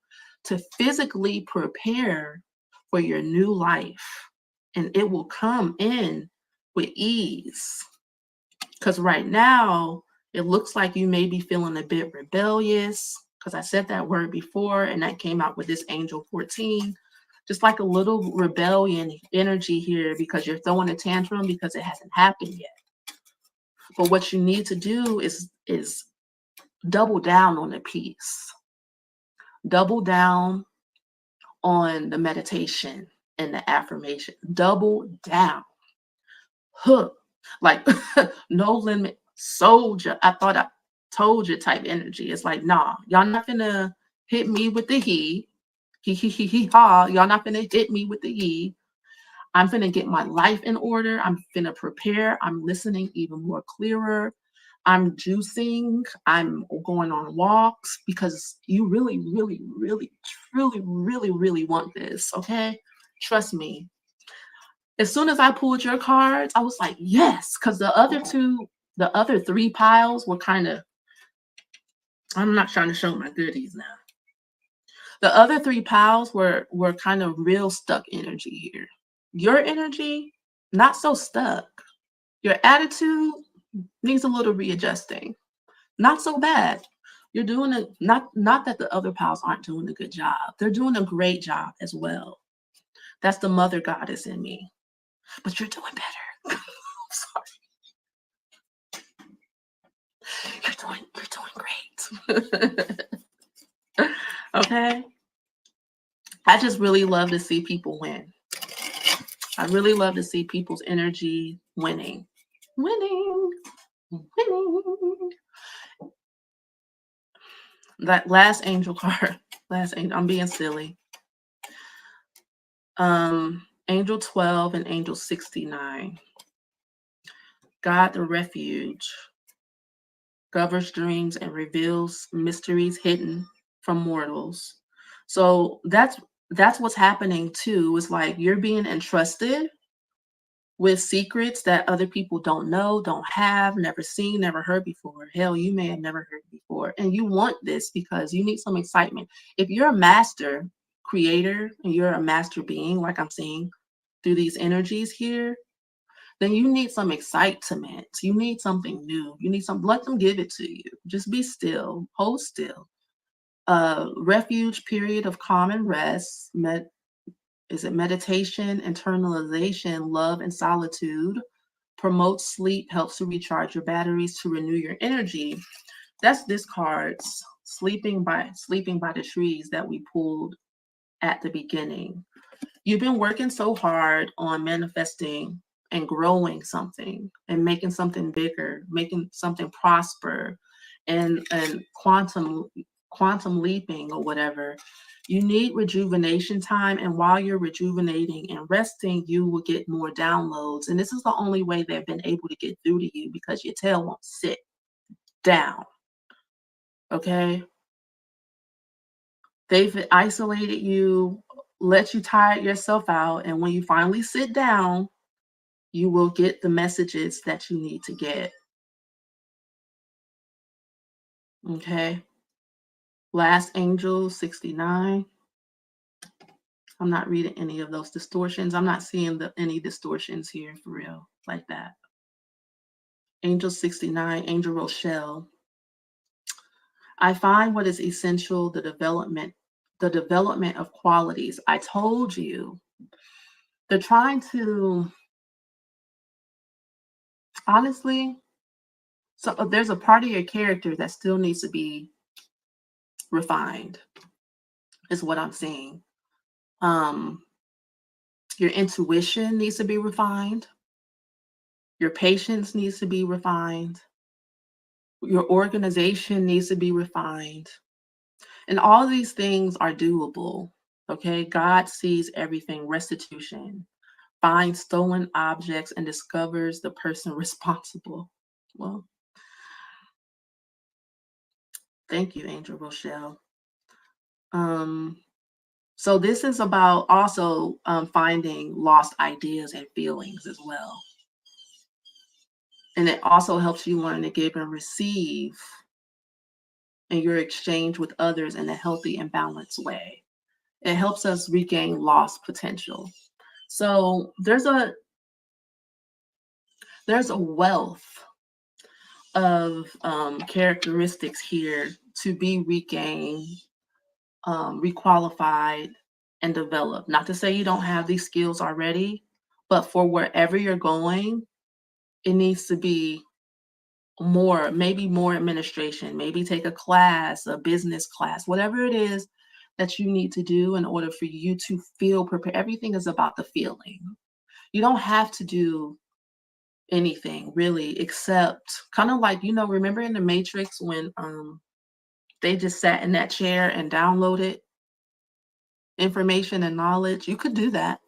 to physically prepare for your new life. And it will come in with ease. Because right now, it looks like you may be feeling a bit rebellious, because I said that word before, and that came out with this Angel 14. Just like a little rebellion energy here, because you're throwing a tantrum because it hasn't happened yet. But what you need to do is double down on the peace. Double down on the meditation in the affirmation. Double down. Huh. Like no limit soldier. I thought I told you type energy. It's like, nah, y'all not finna hit me with the he ha. Y'all not finna hit me with the he. I'm finna get my life in order. I'm finna prepare. I'm listening even more clearer. I'm juicing. I'm going on walks because you really, really, really, truly, really, really want this. Okay. Trust me. As soon as I pulled your cards, I was like, yes, because the other three piles were kind of, I'm not trying to show my goodies now. The other three piles were kind of real stuck energy here. Your energy, not so stuck. Your attitude needs a little readjusting. Not so bad. You're doing it, not that the other piles aren't doing a good job. They're doing a great job as well. That's the mother goddess in me. But you're doing better. Sorry. You're doing great. Okay. I just really love to see people win. I really love to see people's energy winning. Winning. Winning. That last angel card. Last angel. I'm being silly. Angel 12 and angel 69. God the refuge governs dreams and reveals mysteries hidden from mortals. So that's what's happening too. It's like you're being entrusted with secrets that other people don't know, don't have, never seen, never heard before. Hell, you may have never heard before. And you want this because you need some excitement. If you're a master creator and you're a master being, like I'm seeing through these energies here, then you need some excitement. You need something new. You need some, let them give it to you. Just be still, hold still. Refuge period of calm and rest. Is it meditation, internalization, love, and solitude? Promotes sleep, helps to recharge your batteries, to renew your energy. That's this card's sleeping by the trees that we pulled at the beginning. You've been working so hard on manifesting and growing something and making something bigger, making something prosper, and quantum leaping or whatever. You need rejuvenation time, and while you're rejuvenating and resting, you will get more downloads. And this is the only way they've been able to get through to you because your tail won't sit down. Okay? They've isolated you, let you tire yourself out, and when you finally sit down, you will get the messages that you need to get. Okay? Last angel 69. I'm not reading any of those distortions. I'm not seeing any distortions here for real, like that. Angel 69, Angel Rochelle. I find what is essential, the development of qualities. I told you, they're trying to, honestly, so there's a part of your character that still needs to be refined, is what I'm seeing. Your intuition needs to be refined. Your patience needs to be refined. Your organization needs to be refined. And all these things are doable. Okay. God sees everything. Restitution. Finds stolen objects and discovers the person responsible. Well, thank you, Angel Rochelle. So this is about also finding lost ideas and feelings as well. And it also helps you learn to give and receive in your exchange with others in a healthy and balanced way. It helps us regain lost potential. So there's a wealth of characteristics here to be regained, requalified, and developed. Not to say you don't have these skills already, but for wherever you're going, it needs to be more, maybe more administration, maybe take a class, a business class, whatever it is that you need to do in order for you to feel prepared. Everything is about the feeling. You don't have to do anything really, except kind of like, remember in the Matrix when they just sat in that chair and downloaded information and knowledge? You could do that.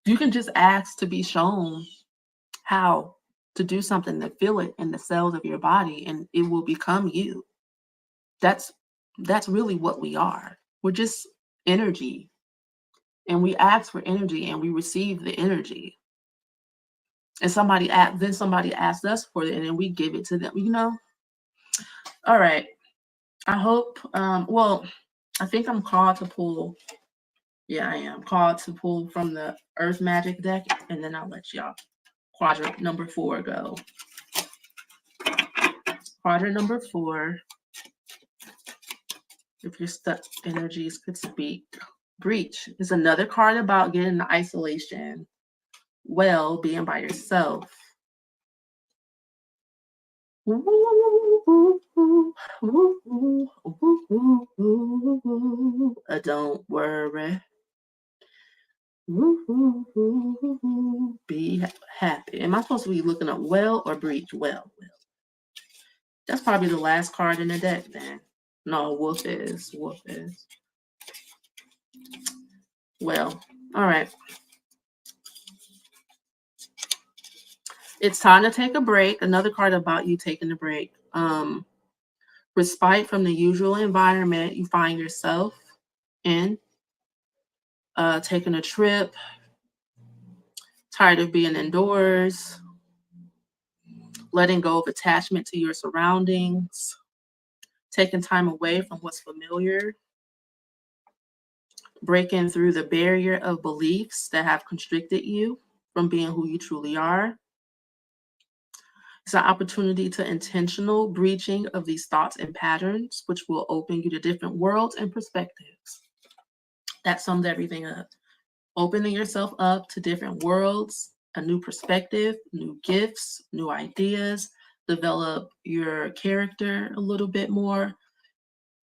You can just ask to be shown how to do something, to feel it in the cells of your body, and it will become you. That's really what we are. We're just energy, and we ask for energy and we receive the energy. And somebody asks us for it, and then we give it to them. All right. I hope, well, I think I'm called to pull. Yeah, I am called to pull from the Earth Magic deck, and then I'll let y'all quadrant number 4 go. Quadrant number 4, if your stuck energies could speak. Breach is another card about getting into isolation, being by yourself. Don't worry. Be happy. Am I supposed to be looking up well or breach? Well. That's probably the last card in the deck then. No, wolf is. Well, all right. It's time to take a break. Another card about you taking a break. Respite from the usual environment you find yourself in. Taking a trip. Tired of being indoors. Letting go of attachment to your surroundings. Taking time away from what's familiar. Breaking through the barrier of beliefs that have constricted you from being who you truly are. It's an opportunity to intentional breaching of these thoughts and patterns, which will open you to different worlds and perspectives. That sums everything up. Opening yourself up to different worlds, a new perspective, new gifts, new ideas, develop your character a little bit more.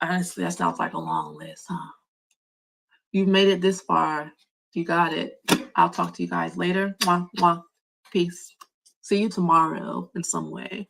Honestly, that sounds like a long list, huh? You've made it this far. You got it. I'll talk to you guys later. Mwah, mwah. Peace. See you tomorrow in some way.